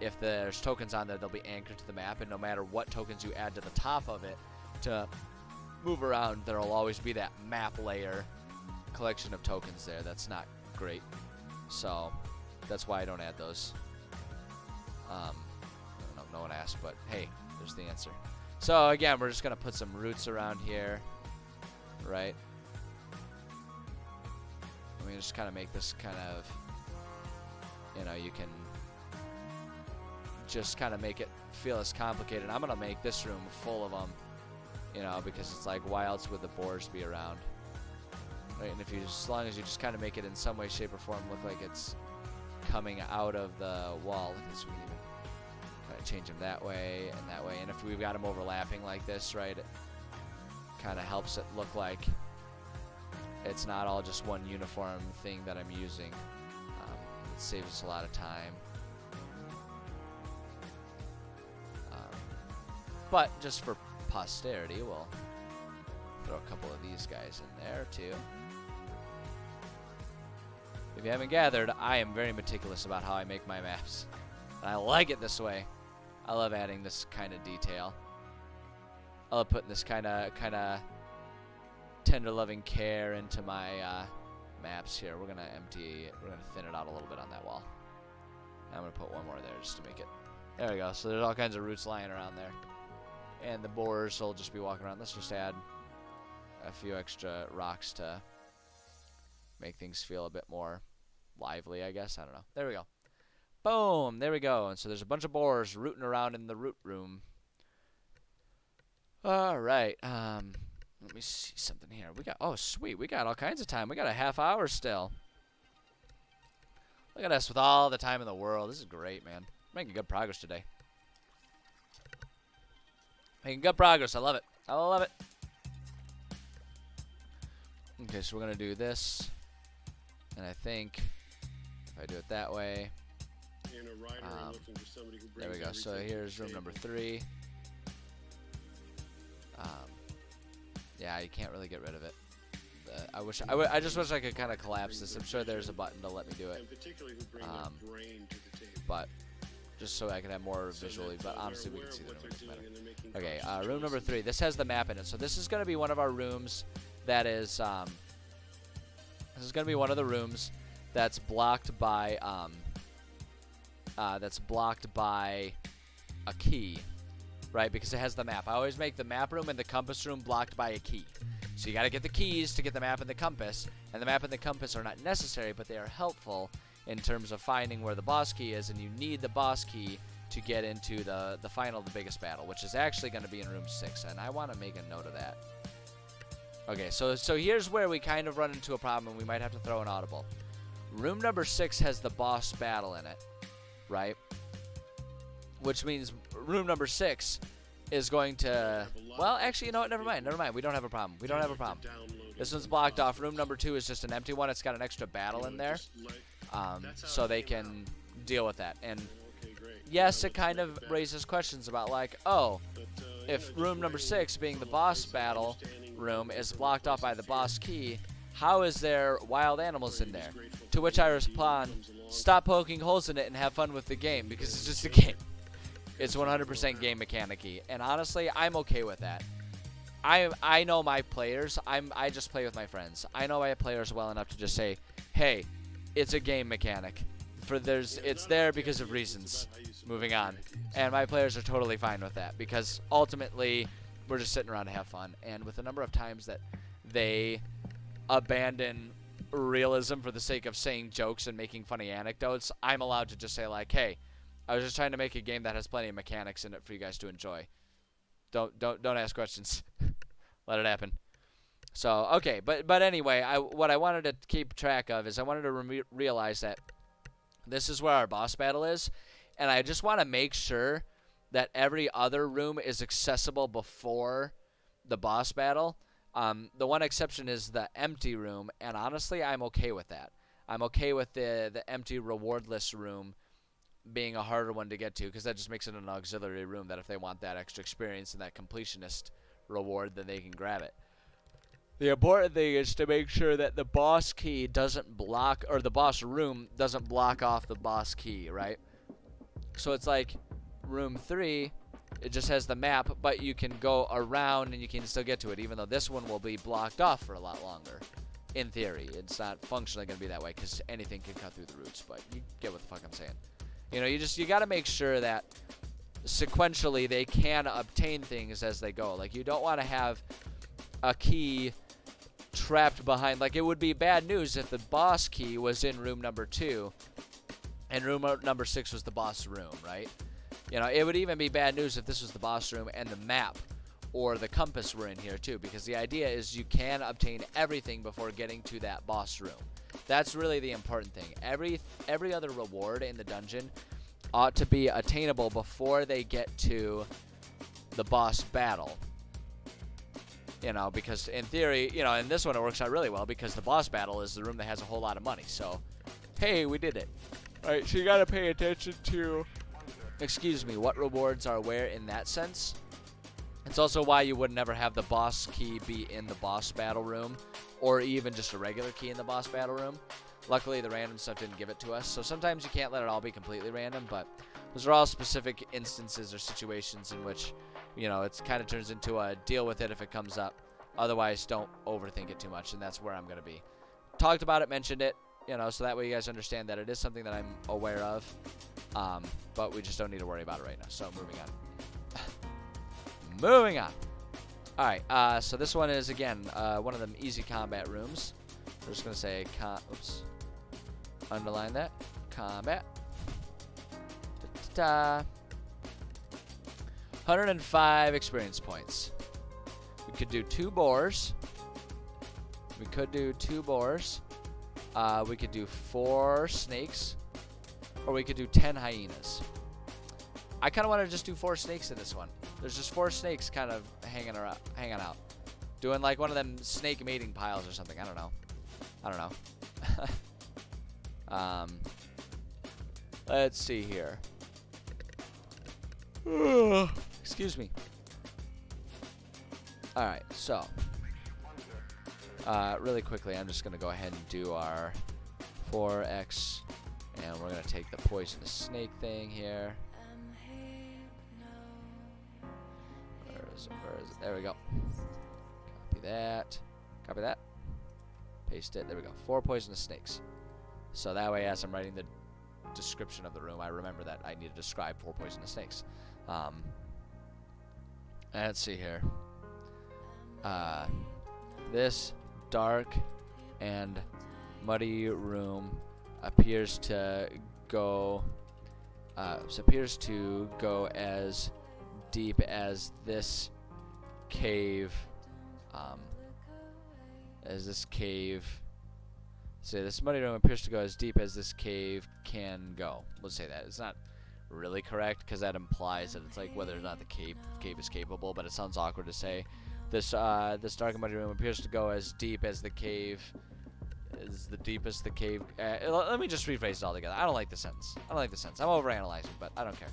if there's tokens on there, they'll be anchored to the map, and no matter what tokens you add to the top of it to move around, there'll always be that map layer collection of tokens there. That's not great, so that's why I don't add those. No one asked, but hey, there's the answer. So again, we're just gonna put some roots around here, right? Let me just kind of make this kind of, you can just kind of make it feel as complicated. I'm gonna make this room full of them, because it's like, why else would the boars be around, right? And as long as you just kind of make it in some way, shape, or form look like it's coming out of the wall. Look at this, we can even kind of change them that way and that way. And if we've got them overlapping like this, right, it kind of helps it look like it's not all just one uniform thing that I'm using. It saves us a lot of time. But just for posterity, we'll throw a couple of these guys in there too. If you haven't gathered, I am very meticulous about how I make my maps. And I like it this way. I love adding this kind of detail. I love putting this kind of tender loving care into my maps here. We're gonna thin it out a little bit on that wall. And I'm gonna put one more there just to make it. There we go. So there's all kinds of roots lying around there. And the boars will just be walking around. Let's just add a few extra rocks to make things feel a bit more lively, I guess. I don't know. There we go. Boom! There we go. And so there's a bunch of boars rooting around in the root room. All right. Let me see something here. Oh, sweet. We got all kinds of time. We got a half hour still. Look at us with all the time in the world. This is great, man. Making good progress today. Making good progress. I love it. I love it. Okay, so we're going to do this. And I think if I do it that way. There we go. So here's room number 3. Yeah, you can't really get rid of it. I just wish I could kind of collapse this. I'm sure there's a button to let me do it. But just so I can have more visually. But honestly, we can see the room. It doesn't matter. Okay, room number 3. This has the map in it. So this is going to be one of our rooms that is. This is going to be one of the rooms that's blocked by a key, right? Because it has the map. I always make the map room and the compass room blocked by a key. So you got to get the keys to get the map and the compass, and the map and the compass are not necessary, but they are helpful in terms of finding where the boss key is, and you need the boss key to get into the biggest battle, which is actually going to be in room 6, and I want to make a note of that. Okay, so here's where we kind of run into a problem, and we might have to throw an audible. Room number 6 has the boss battle in it, right? Which means room number 6 is going to... Well, actually, you know what? Never mind. We don't have a problem. This one's blocked off. Room number 2 is just an empty one. It's got an extra battle in there. So they can deal with that. And yes, it kind of raises questions about, like, oh, if room number 6, being the boss battle room, is blocked off by the boss key, how is there wild animals in there? To which I respond, stop poking holes in it and have fun with the game, because it's just a game. It's 100% game mechanic-y, and honestly, I'm okay with that. I know my players. I just play with my friends. I know my players well enough to just say, hey, it's a game mechanic. It's there because of reasons. Moving on. And my players are totally fine with that, because ultimately, we're just sitting around to have fun. And with the number of times that they abandon realism for the sake of saying jokes and making funny anecdotes, I'm allowed to just say, like, hey, I was just trying to make a game that has plenty of mechanics in it for you guys to enjoy. Don't ask questions. Let it happen. So, okay, but anyway, what I wanted to keep track of is I wanted to realize that this is where our boss battle is, and I just want to make sure that every other room is accessible before the boss battle. The one exception is the empty room, and honestly, I'm okay with that. I'm okay with the empty rewardless room being a harder one to get to, because that just makes it an auxiliary room that if they want that extra experience and that completionist reward, then they can grab it. The important thing is to make sure that the boss key doesn't block, or the boss room doesn't block off the boss key, right? So it's like room 3, it just has the map, but you can go around and you can still get to it, even though this one will be blocked off for a lot longer. In theory, it's not functionally going to be that way, because anything can cut through the roots, but you get what the fuck I'm saying. You know, you got to make sure that sequentially they can obtain things as they go. Like, you don't want to have a key trapped behind. Like, it would be bad news if the boss key was in room number 2 and room number 6 was the boss room, right? You know, it would even be bad news if this was the boss room and the map or the compass were in here too, because the idea is you can obtain everything before getting to that boss room. That's really the important thing. Every other reward in the dungeon ought to be attainable before they get to the boss battle. You know, because in theory, you know, in this one it works out really well, because the boss battle is the room that has a whole lot of money. So, hey, we did it. Alright, so you gotta pay attention to, excuse me, what rewards are where in that sense. It's also why you would never have the boss key be in the boss battle room, or even just a regular key in the boss battle room. Luckily, the random stuff didn't give it to us, so sometimes you can't let it all be completely random, but those are all specific instances or situations in which, you know, it kind of turns into a deal with it if it comes up. Otherwise, don't overthink it too much, and that's where I'm going to be. Talked about it, mentioned it, you know, so that way you guys understand that it is something that I'm aware of, but we just don't need to worry about it right now, so moving on. Moving on. Alright, so this one is, again, one of them easy combat rooms. We're just going to say, oops, underline that, combat. Ta-ta. 105 experience points. We could do 2 boars. We could do 4 snakes. Or we could do 10 hyenas. I kind of want to just do 4 snakes in this one. There's just 4 snakes kind of hanging out. Doing like one of them snake mating piles or something. I don't know. Let's see here. Excuse me. Alright, so Really quickly, I'm just going to go ahead and do our 4x, and we're going to take the poisonous snake thing here. Where is it? There we go. Copy that. Copy that. Paste it. There we go. 4 poisonous snakes. So that way, as I'm writing the description of the room, I remember that I need to describe 4 poisonous snakes. Let's see here. This dark and muddy room appears to go as deep as this cave. So this muddy room appears to go as deep as this cave can go. Let's say that. It's not really correct because that implies that it's like whether or not the cave is capable, but it sounds awkward to say. This dark and muddy room appears to go as deep as the cave is the deepest the cave. Let me just rephrase it all together. I don't like the sentence. I'm overanalyzing, but I don't care.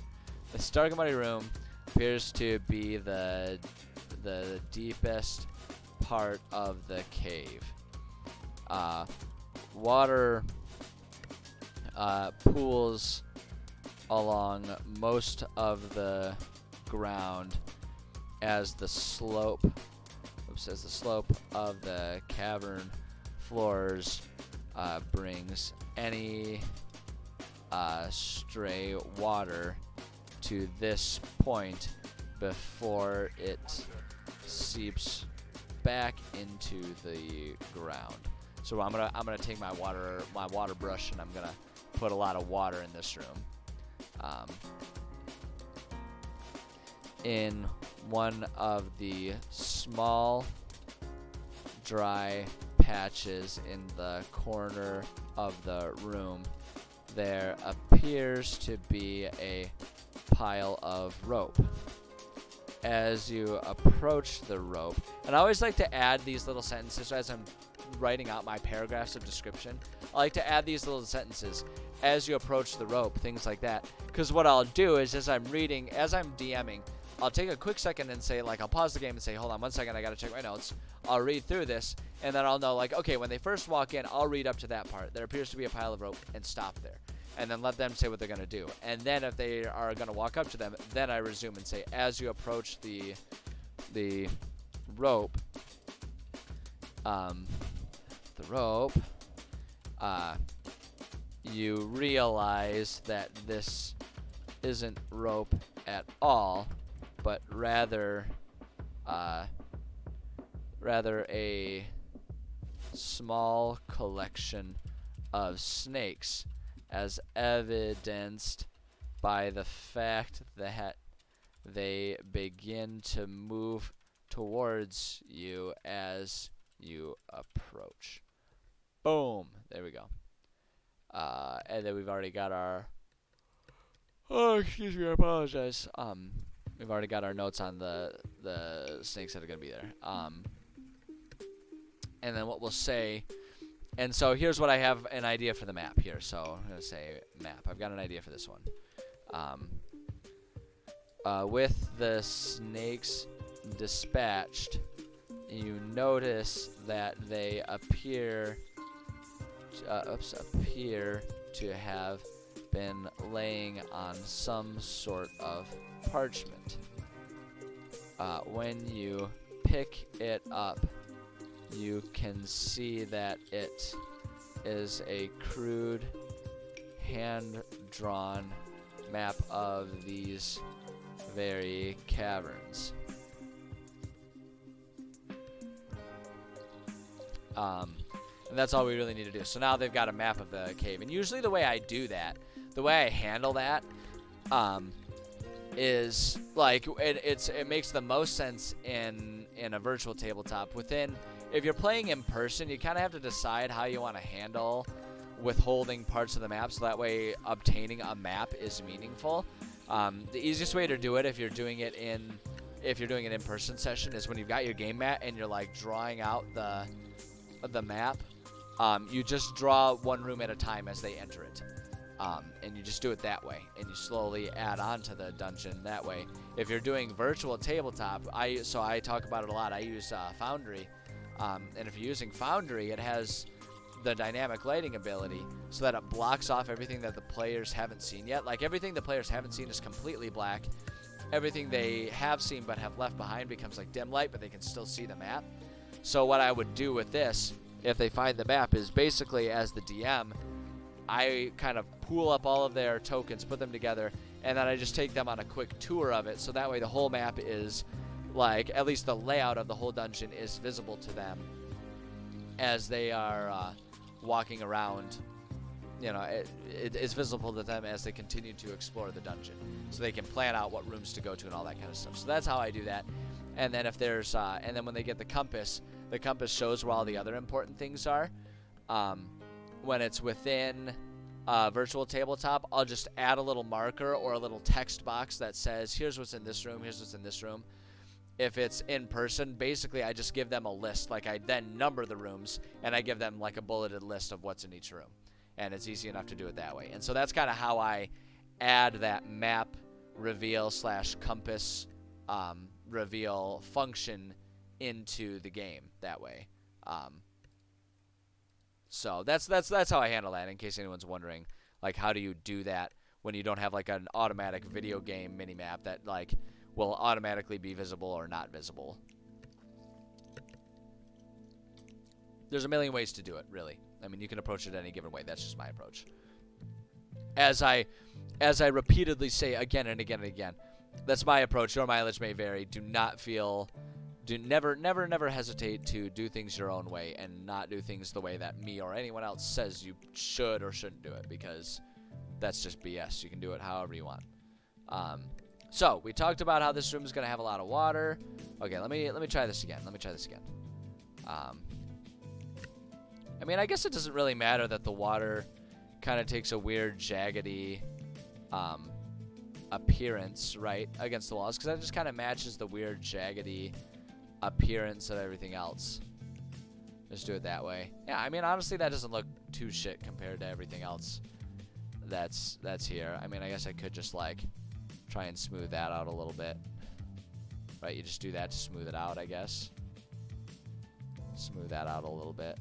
This dark and muddy room appears to be the deepest part of the cave. Water pools along most of the ground as the slope of the cavern floors brings any stray water to this point before it seeps back into the ground. So I'm gonna take my water brush, and I'm gonna put a lot of water in this room. In one of the small dry patches in the corner of the room, there appears to be a pile of rope. As you approach the rope, and I always like to add these little sentences as I'm writing out my paragraphs of description. I like to add these little sentences as you approach the rope, things like that. Because what I'll do is, as I'm DMing, I'll take a quick second and say, like, I'll pause the game and say, hold on 1 second, I gotta check my notes. I'll read through this, and then I'll know, like, okay, when they first walk in, I'll read up to that part. There appears to be a pile of rope, and stop there. And then let them say what they're gonna do. And then if they are gonna walk up to them, then I resume and say, as you approach the rope, you realize that this isn't rope at all, but rather a small collection of snakes, as evidenced by the fact that they begin to move towards you as you approach. Boom. There we go. And then we've already got our... Oh, excuse me, I apologize. We've already got our notes on the snakes that are going to be there. And then what we'll say... And so here's what I have an idea for the map here. So I'm going to say map. I've got an idea for this one. With the snakes dispatched, you notice that they appear to have been laying on some sort of parchment. When you pick it up, you can see that it is a crude, hand-drawn map of these very caverns. And that's all we really need to do. So now they've got a map of the cave. And usually the way I do that, the way I handle that, is like it makes the most sense in a virtual tabletop. If you're playing in person, you kind of have to decide how you want to handle withholding parts of the map, so that way obtaining a map is meaningful. The easiest way to do it if you're doing it in in-person session is when you've got your game mat and you're like drawing out the map. You just draw one room at a time as they enter it. And you just do it that way, and you slowly add on to the dungeon that way. If you're doing virtual tabletop, I talk about it a lot. I use Foundry And if you're using Foundry, it has the dynamic lighting ability so that it blocks off everything that the players haven't seen yet. Like, everything the players haven't seen is completely black. Everything they have seen but have left behind becomes like dim light, but they can still see the map. So what I would do with this, if they find the map, is basically, as the DM, I kind of pool up all of their tokens, put them together, and then I just take them on a quick tour of it, so that way the whole map is, like, at least the layout of the whole dungeon is visible to them as they are walking around. You know, it is visible to them as they continue to explore the dungeon, so they can plan out what rooms to go to and all that kind of stuff. So that's how I do that. And then if there's, and then when they get the compass shows where all the other important things are. When it's within virtual tabletop, I'll just add a little marker or a little text box that says, here's what's in this room, here's what's in this room. If it's in person, basically I just give them a list. Like, I then number the rooms, and I give them like a bulleted list of what's in each room. And it's easy enough to do it that way. And so that's kind of how I add that map reveal / compass reveal function into the game that way. So that's how I handle that, in case anyone's wondering, like, how do you do that when you don't have like an automatic video game minimap that like will automatically be visible or not visible. There's a million ways to do it, really. I mean, you can approach it any given way. That's just my approach. As I repeatedly say again and again and again, that's my approach. Your mileage may vary. Never hesitate to do things your own way and not do things the way that me or anyone else says you should or shouldn't do it, because that's just BS. You can do it however you want. So we talked about how this room is going to have a lot of water. Okay, let me try this again. I mean, I guess it doesn't really matter that the water kind of takes a weird jaggedy appearance, right, against the walls, because that just kind of matches the weird jaggedy appearance of everything else. Just do it that way. Yeah, I mean, honestly, that doesn't look too shit compared to everything else that's here. I mean, I guess I could just like try and smooth that out a little bit. Right, you just do that to smooth it out, I guess. Smooth that out a little bit.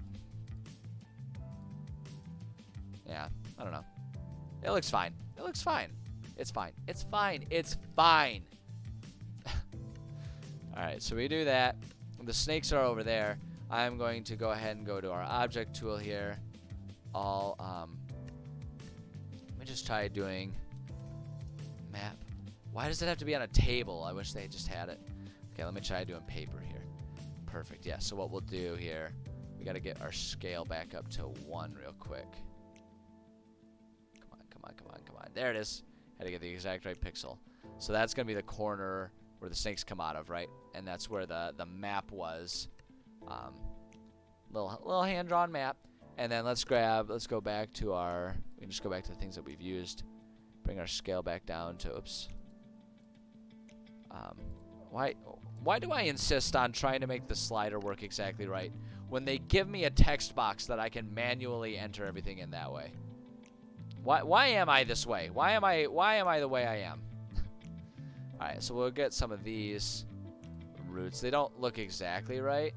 Yeah, I don't know. It looks fine. It looks fine. It's fine. It's fine. It's fine. Alright, so we do that. The snakes are over there. I'm going to go ahead and go to our object tool here. Let me just try doing map. Why does it have to be on a table? I wish they just had it. Okay, let me try doing paper here. Perfect. Yeah, so what we'll do here, we got to get our scale back up to 1 real quick. Come on. There it is. Had to get the exact right pixel. So that's going to be the corner where the snakes come out of, right? And that's where the map was. Little hand-drawn map. And then let's go back to we can just go back to the things that we've used. Bring our scale back down to, oops. Why do I insist on trying to make the slider work exactly right when they give me a text box that I can manually enter everything in that way? Why am I this way? Why am I the way I am? Alright, so we'll get some of these roots. They don't look exactly right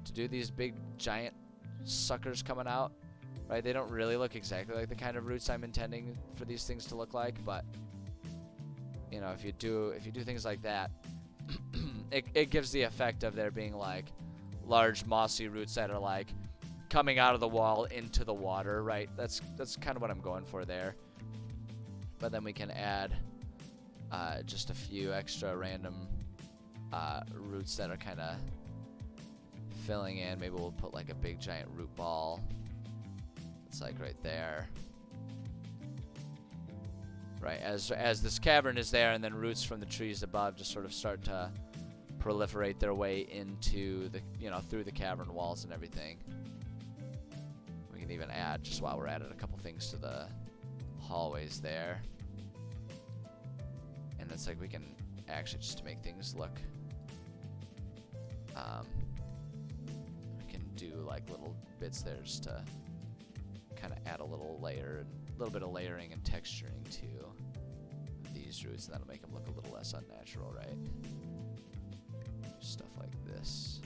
to do these big giant suckers coming out. Right? They don't really look exactly like the kind of roots I'm intending for these things to look like, but you know, if you do things like that, it gives the effect of there being like large mossy roots that are like coming out of the wall into the water, right? That's kind of what I'm going for there. But then we can add just a few extra random roots that are kind of filling in. Maybe we'll put like a big giant root ball. It's like right there. Right, as this cavern is there, and then roots from the trees above just sort of start to proliferate their way into the, through the cavern walls and everything. We can even add, just while we're at it, a couple things to the hallways there. And it's like we can actually, just to make things look, we can do like little bits there just to kind of add a little layer, a little bit of layering and texturing to these roots, and that'll make them look a little less unnatural, right? Stuff like this.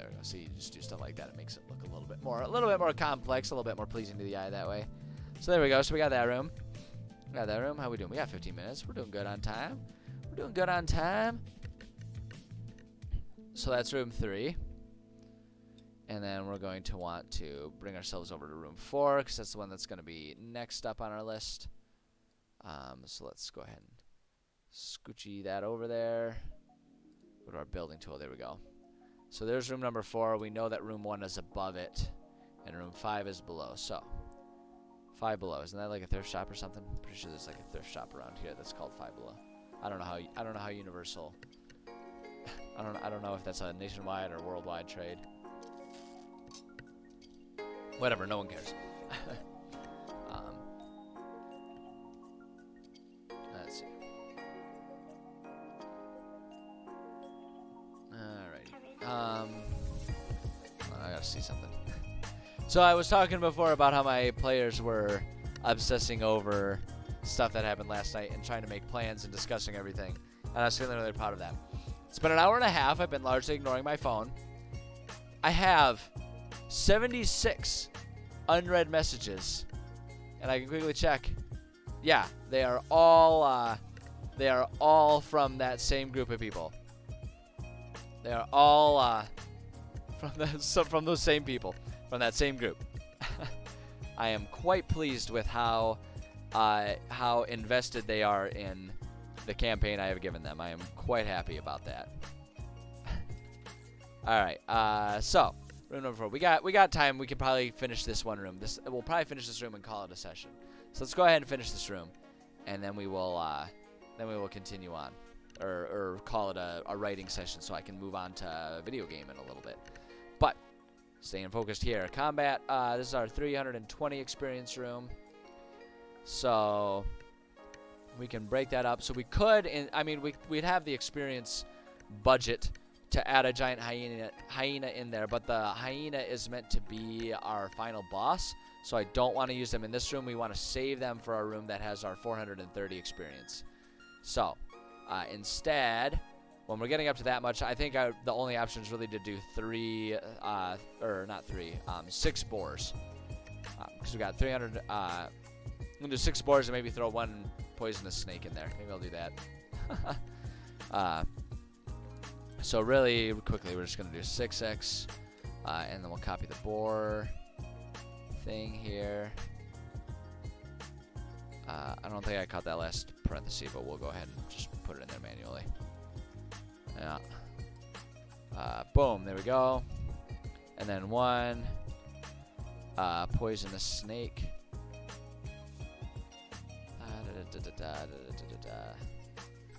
There we go. See, you just do stuff like that. It makes it look a little bit more complex, a little bit more pleasing to the eye that way. So there we go. So we got that room. We got that room. How we doing? We got 15 minutes. We're doing good on time. We're doing good on time. So that's room 3. And then we're going to want to bring ourselves over to room 4 because that's the one that's going to be next up on our list. So let's go ahead and scoochy that over there. Go to our building tool. There we go. So there's room number 4. We know that room 1 is above it, and room 5 is below. So 5 Below, isn't that like a thrift shop or something? I'm pretty sure there's like a thrift shop around here that's called 5 Below. I don't know how universal. I don't know if that's a nationwide or worldwide trade. Whatever, no one cares. Let's see. Alrighty. I gotta see something. So I was talking before about how my players were obsessing over stuff that happened last night and trying to make plans and discussing everything. And I was feeling really proud of that. It's been an hour and a half. I've been largely ignoring my phone. I have 76 unread messages, and I can quickly check. Yeah, they are all from that same group of people. They are all from those same people, from that same group. I am quite pleased with how invested they are in the campaign I have given them. I am quite happy about that. All right, so room number 4. We got time. We can probably finish this one room. We'll probably finish this room and call it a session. So let's go ahead and finish this room, and then we will continue on, or call it a writing session, so I can move on to video game in a little bit. But staying focused here. Combat. This is our 320 experience room. So we can break that up. So we could, we'd have the experience budget to add a giant hyena in there, but the hyena is meant to be our final boss, so I don't want to use them in this room. We want to save them for our room that has our 430 experience. So instead, when we're getting up to that much, I think the only option is really to do 6 boars, because we got 300. I'm gonna do 6 boars and maybe throw 1 poisonous snake in there. Maybe I'll do that. So really quickly, we're just gonna do 6x, and then we'll copy the boar thing here. I don't think I caught that last parenthesis, but we'll go ahead and just put it in there manually. Yeah. Boom, there we go. And then 1 poisonous snake.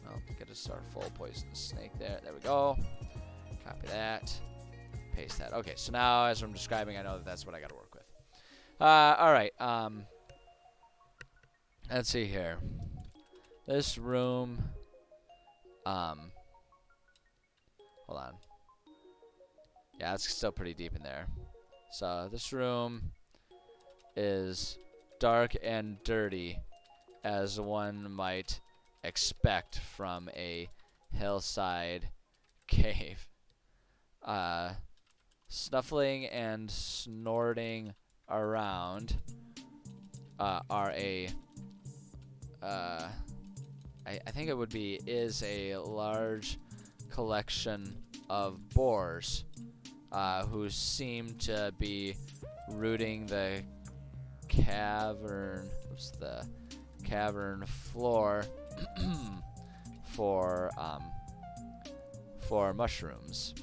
Well, get a start full poisonous snake there. There we go. Copy that. Paste that. Okay, so now as I'm describing, I know that that's what I got to work with. All right. Let's see here. This room. Hold on. Yeah, it's still pretty deep in there. So this room is dark and dirty, as one might expect from a hillside cave. Snuffling and snorting around are a I think it would be is a large collection of boars who seem to be rooting the cavern floor for mushrooms.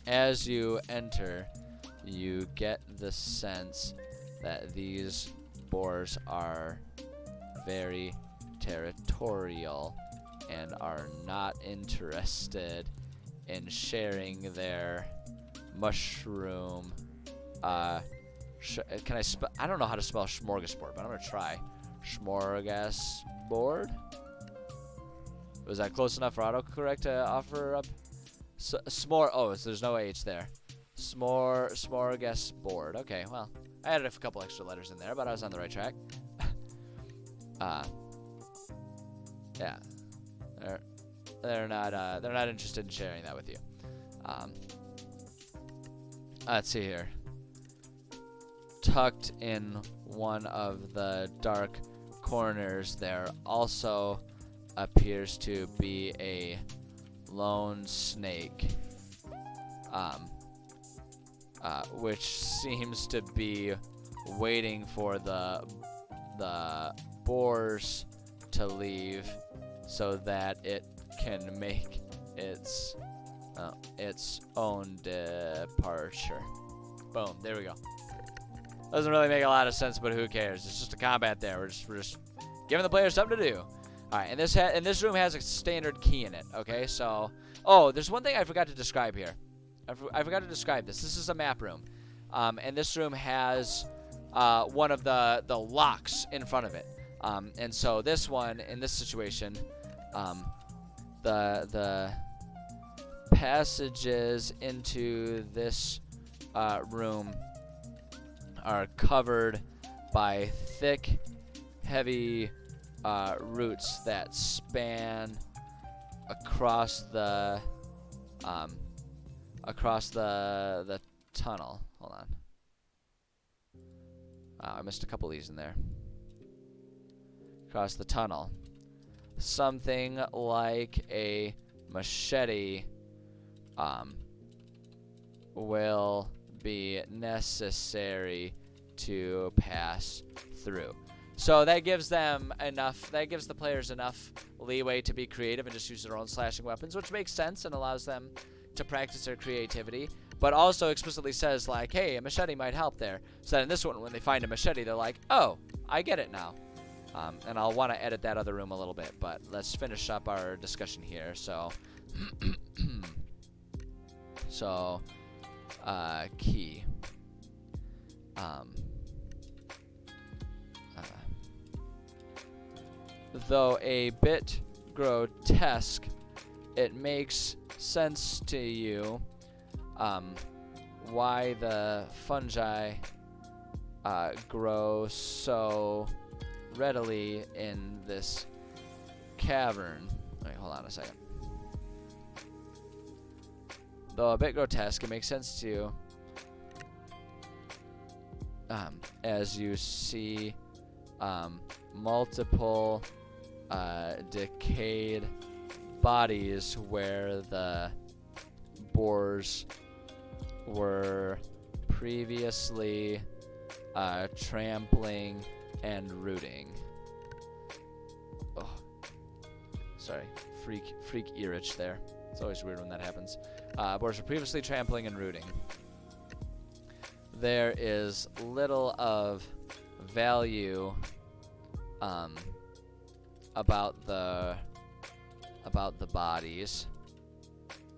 As you enter, you get the sense that these boars are very territorial and are not interested in sharing their mushroom. I don't know how to spell smorgasbord, but I'm gonna try. Smorgasbord? Was that close enough for autocorrect to offer up? S'more. Oh, so there's no H there. Smorgasbord. Okay, well, I added a couple extra letters in there, but I was on the right track. Yeah, they're not interested in sharing that with you. let's see here. Tucked in one of the dark corners there also appears to be a lone snake, which seems to be waiting for the boars to leave so that it can make its own departure. Boom, there we go. Doesn't really make a lot of sense, but who cares? It's just a combat there. We're just giving the players something to do. All right, and this room has a standard key in it. Okay, so there's one thing I forgot to describe here. I forgot to describe this. This is a map room, and this room has one of the locks in front of it. And so this one, in this situation, the passages into this room are covered by thick, heavy roots that span across the tunnel. Hold on. I missed a couple of these in there. Across the tunnel. Something like a machete will be necessary to pass through. So that gives them enough, that gives the players enough leeway to be creative and just use their own slashing weapons, which makes sense and allows them to practice their creativity, but also explicitly says, like, hey, a machete might help there. So that in this one, when they find a machete, they're like, oh, I get it now. And I'll want to edit that other room a little bit, but let's finish up our discussion here. So, key. Though a bit grotesque, it makes sense to you why the fungi grow so readily in this cavern. Wait, hold on a second. Though a bit grotesque, it makes sense to you as you see multiple decayed bodies where the boars were previously trampling and rooting. Oh, sorry, freak ear itch there. It's always weird when that happens. Boars were previously trampling and rooting. There is little of value about the bodies.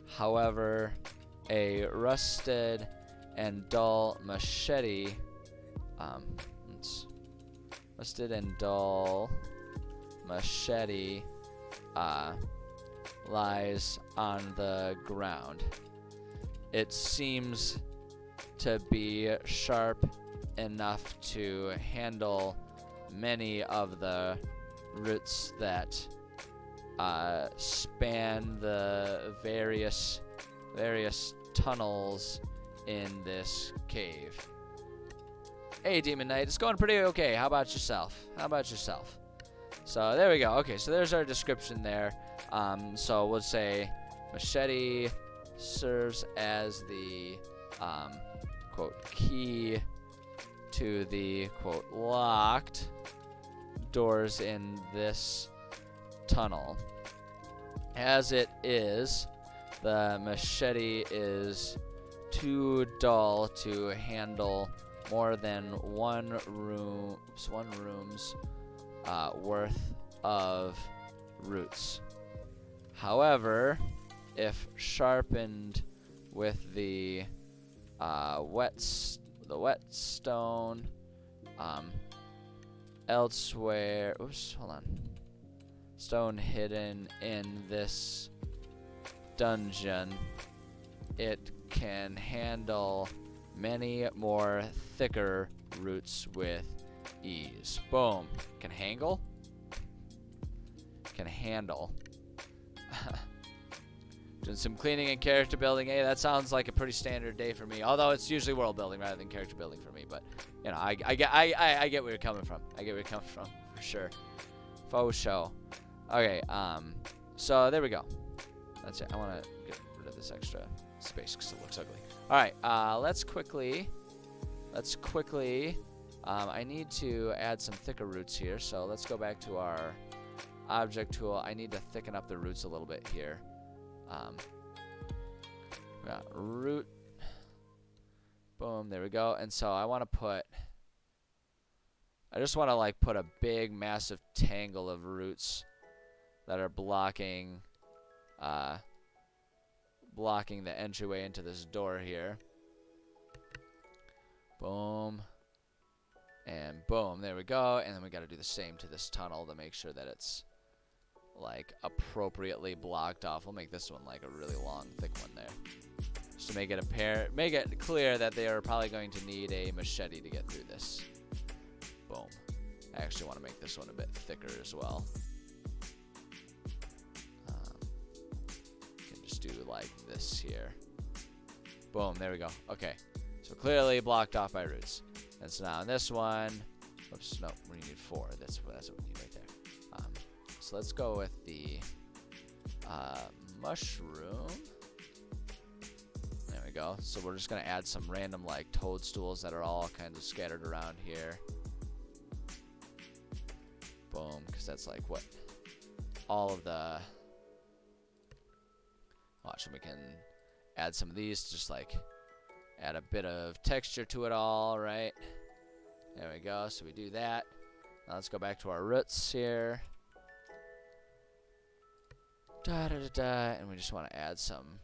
However, a rusted and dull machete lies on the ground. It seems to be sharp enough to handle many of the roots that span the various tunnels in this cave. Hey, Demon Knight, it's going pretty okay. How about yourself? So there we go. Okay, so there's our description there. So we'll say machete serves as the quote key to the quote locked doors in this tunnel. As it is, the machete is too dull to handle more than one room's worth of roots. However, if sharpened with the whetstone elsewhere, stone hidden in this dungeon, it can handle many more thicker roots with ease. Boom. Can handle. Doing some cleaning and character building. Hey, that sounds like a pretty standard day for me. Although it's usually world building rather than character building for me. But you know, I get where you're coming from. I get where you're coming from for sure. Faux show. Okay. So there we go. That's it. I want to get rid of this extra space because it looks ugly. All right. Let's quickly. I need to add some thicker roots here. So let's go back to our object tool. I need to thicken up the roots a little bit here. We got root. Boom, there we go. And so I want to put, I just want to like put a big massive tangle of roots that are blocking the entryway into this door here. Boom. And boom, there we go. And then we got to do the same to this tunnel to make sure that it's like appropriately blocked off. We'll make this one like a really long, thick one there, just to make it clear that they are probably going to need a machete to get through this. Boom. I actually want to make this one a bit thicker as well. Can just do like this here. Boom. There we go. Okay. So clearly blocked off by roots. And so now on this one, oops, no, we need 4. That's what we need right there. So let's go with the mushroom. There we go. So we're just going to add some random like toadstools that are all kinds of scattered around here. Boom, because that's like what all of the... Watch, and we can add some of these to just like add a bit of texture to it all, right? There we go. So we do that. Now let's go back to our roots here. And we just want to add some.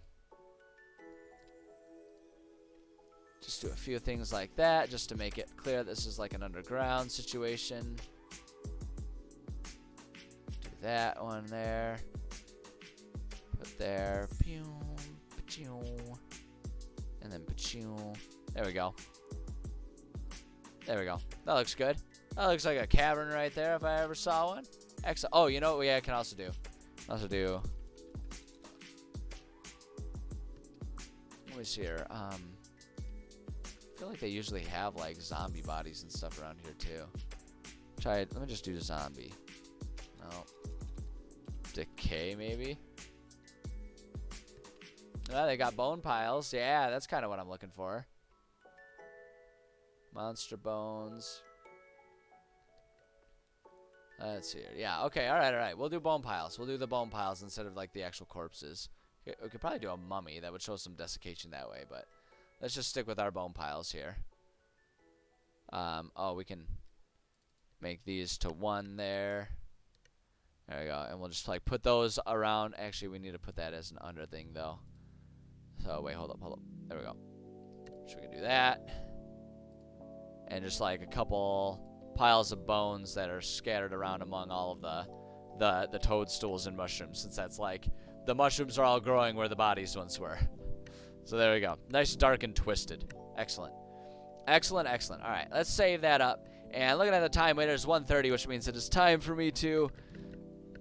Just do a few things like that, just to make it clear this is like an underground situation. Do that one there. Put there. And then there we go. There we go. That looks good. That looks like a cavern right there if I ever saw one. Excellent. Oh, you know what? Yeah, I can also do. Let me see here. I feel like they usually have like zombie bodies and stuff around here too. Let me just do zombie. No. Decay maybe. Oh, they got bone piles. Yeah, that's kind of what I'm looking for. Monster bones. Let's see here. Yeah, okay, all right. We'll do bone piles. We'll do the bone piles instead of like the actual corpses. We could probably do a mummy. That would show some desiccation that way, but let's just stick with our bone piles here. Oh, we can make these to 1 there. There we go. And we'll just like put those around. Actually, we need to put that as an under thing though. So wait, hold up. There we go. So we can do that. And just like a couple piles of bones that are scattered around among all of the toadstools and mushrooms, since that's like the mushrooms are all growing where the bodies once were. So there we go. Nice, dark, and twisted. Excellent. Excellent. All right, let's save that up. And looking at the time, it is 1:30, which means it is time for me to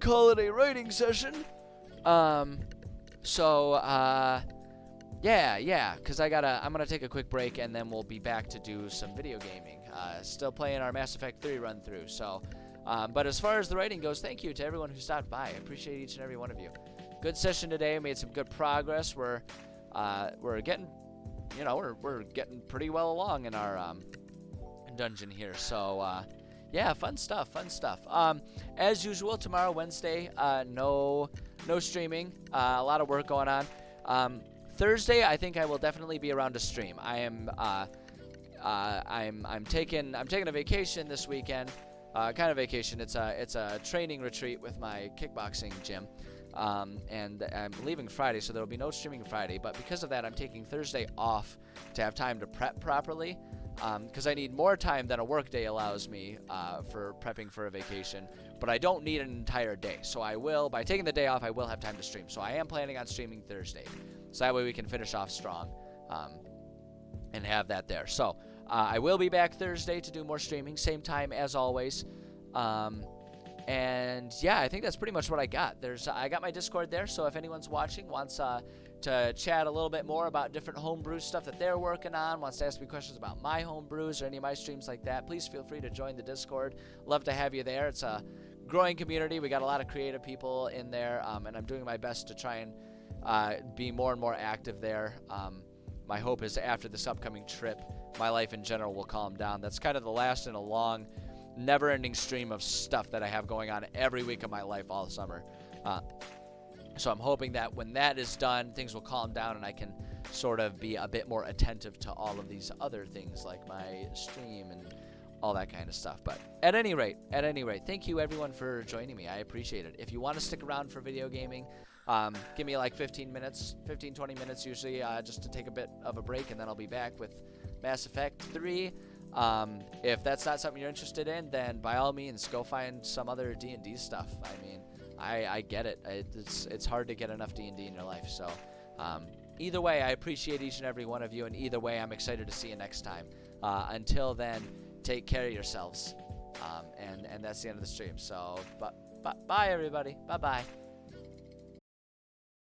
call it a writing session. Yeah, because I'm gonna take a quick break and then we'll be back to do some video gaming. Still playing our Mass Effect 3 run through. So, but as far as the writing goes, thank you to everyone who stopped by. I appreciate each and every one of you. Good session today. Made some good progress. We're getting, we're getting pretty well along in our dungeon here. So, yeah, fun stuff. As usual, tomorrow, Wednesday, no streaming. A lot of work going on. Thursday, I think I will definitely be around to stream. I'm taking a vacation this weekend. Kind of vacation. It's a training retreat with my kickboxing gym. And I'm leaving Friday, so there will be no streaming Friday. But because of that, I'm taking Thursday off to have time to prep properly. Because I need more time than a work day allows me for prepping for a vacation. But I don't need an entire day. So I will, by taking the day off, I will have time to stream. So I am planning on streaming Thursday. So that way we can finish off strong and have that there. So I will be back Thursday to do more streaming, same time as always. And And yeah, I think that's pretty much what I got. I got my Discord there, so if anyone's watching, wants to chat a little bit more about different homebrew stuff that they're working on, wants to ask me questions about my homebrews or any of my streams like that, please feel free to join the Discord. Love to have you there. It's a growing community. We got a lot of creative people in there, and I'm doing my best to try and be more and more active there. My hope is after this upcoming trip, my life in general will calm down. That's kind of the last in a long, never-ending stream of stuff that I have going on every week of my life all summer. So I'm hoping that when that is done, things will calm down and I can sort of be a bit more attentive to all of these other things like my stream and all that kind of stuff. But at any rate, thank you everyone for joining me. I appreciate it. If you want to stick around for video gaming, give me like 15 minutes, 20 minutes usually, just to take a bit of a break, and then I'll be back with Mass Effect 3. If that's not something you're interested in, then by all means, go find some other D&D stuff. I mean, I get it. It's hard to get enough D&D in your life. So either way, I appreciate each and every one of you, and either way, I'm excited to see you next time. Until then, take care of yourselves. And that's the end of the stream. So bye everybody. Bye-bye.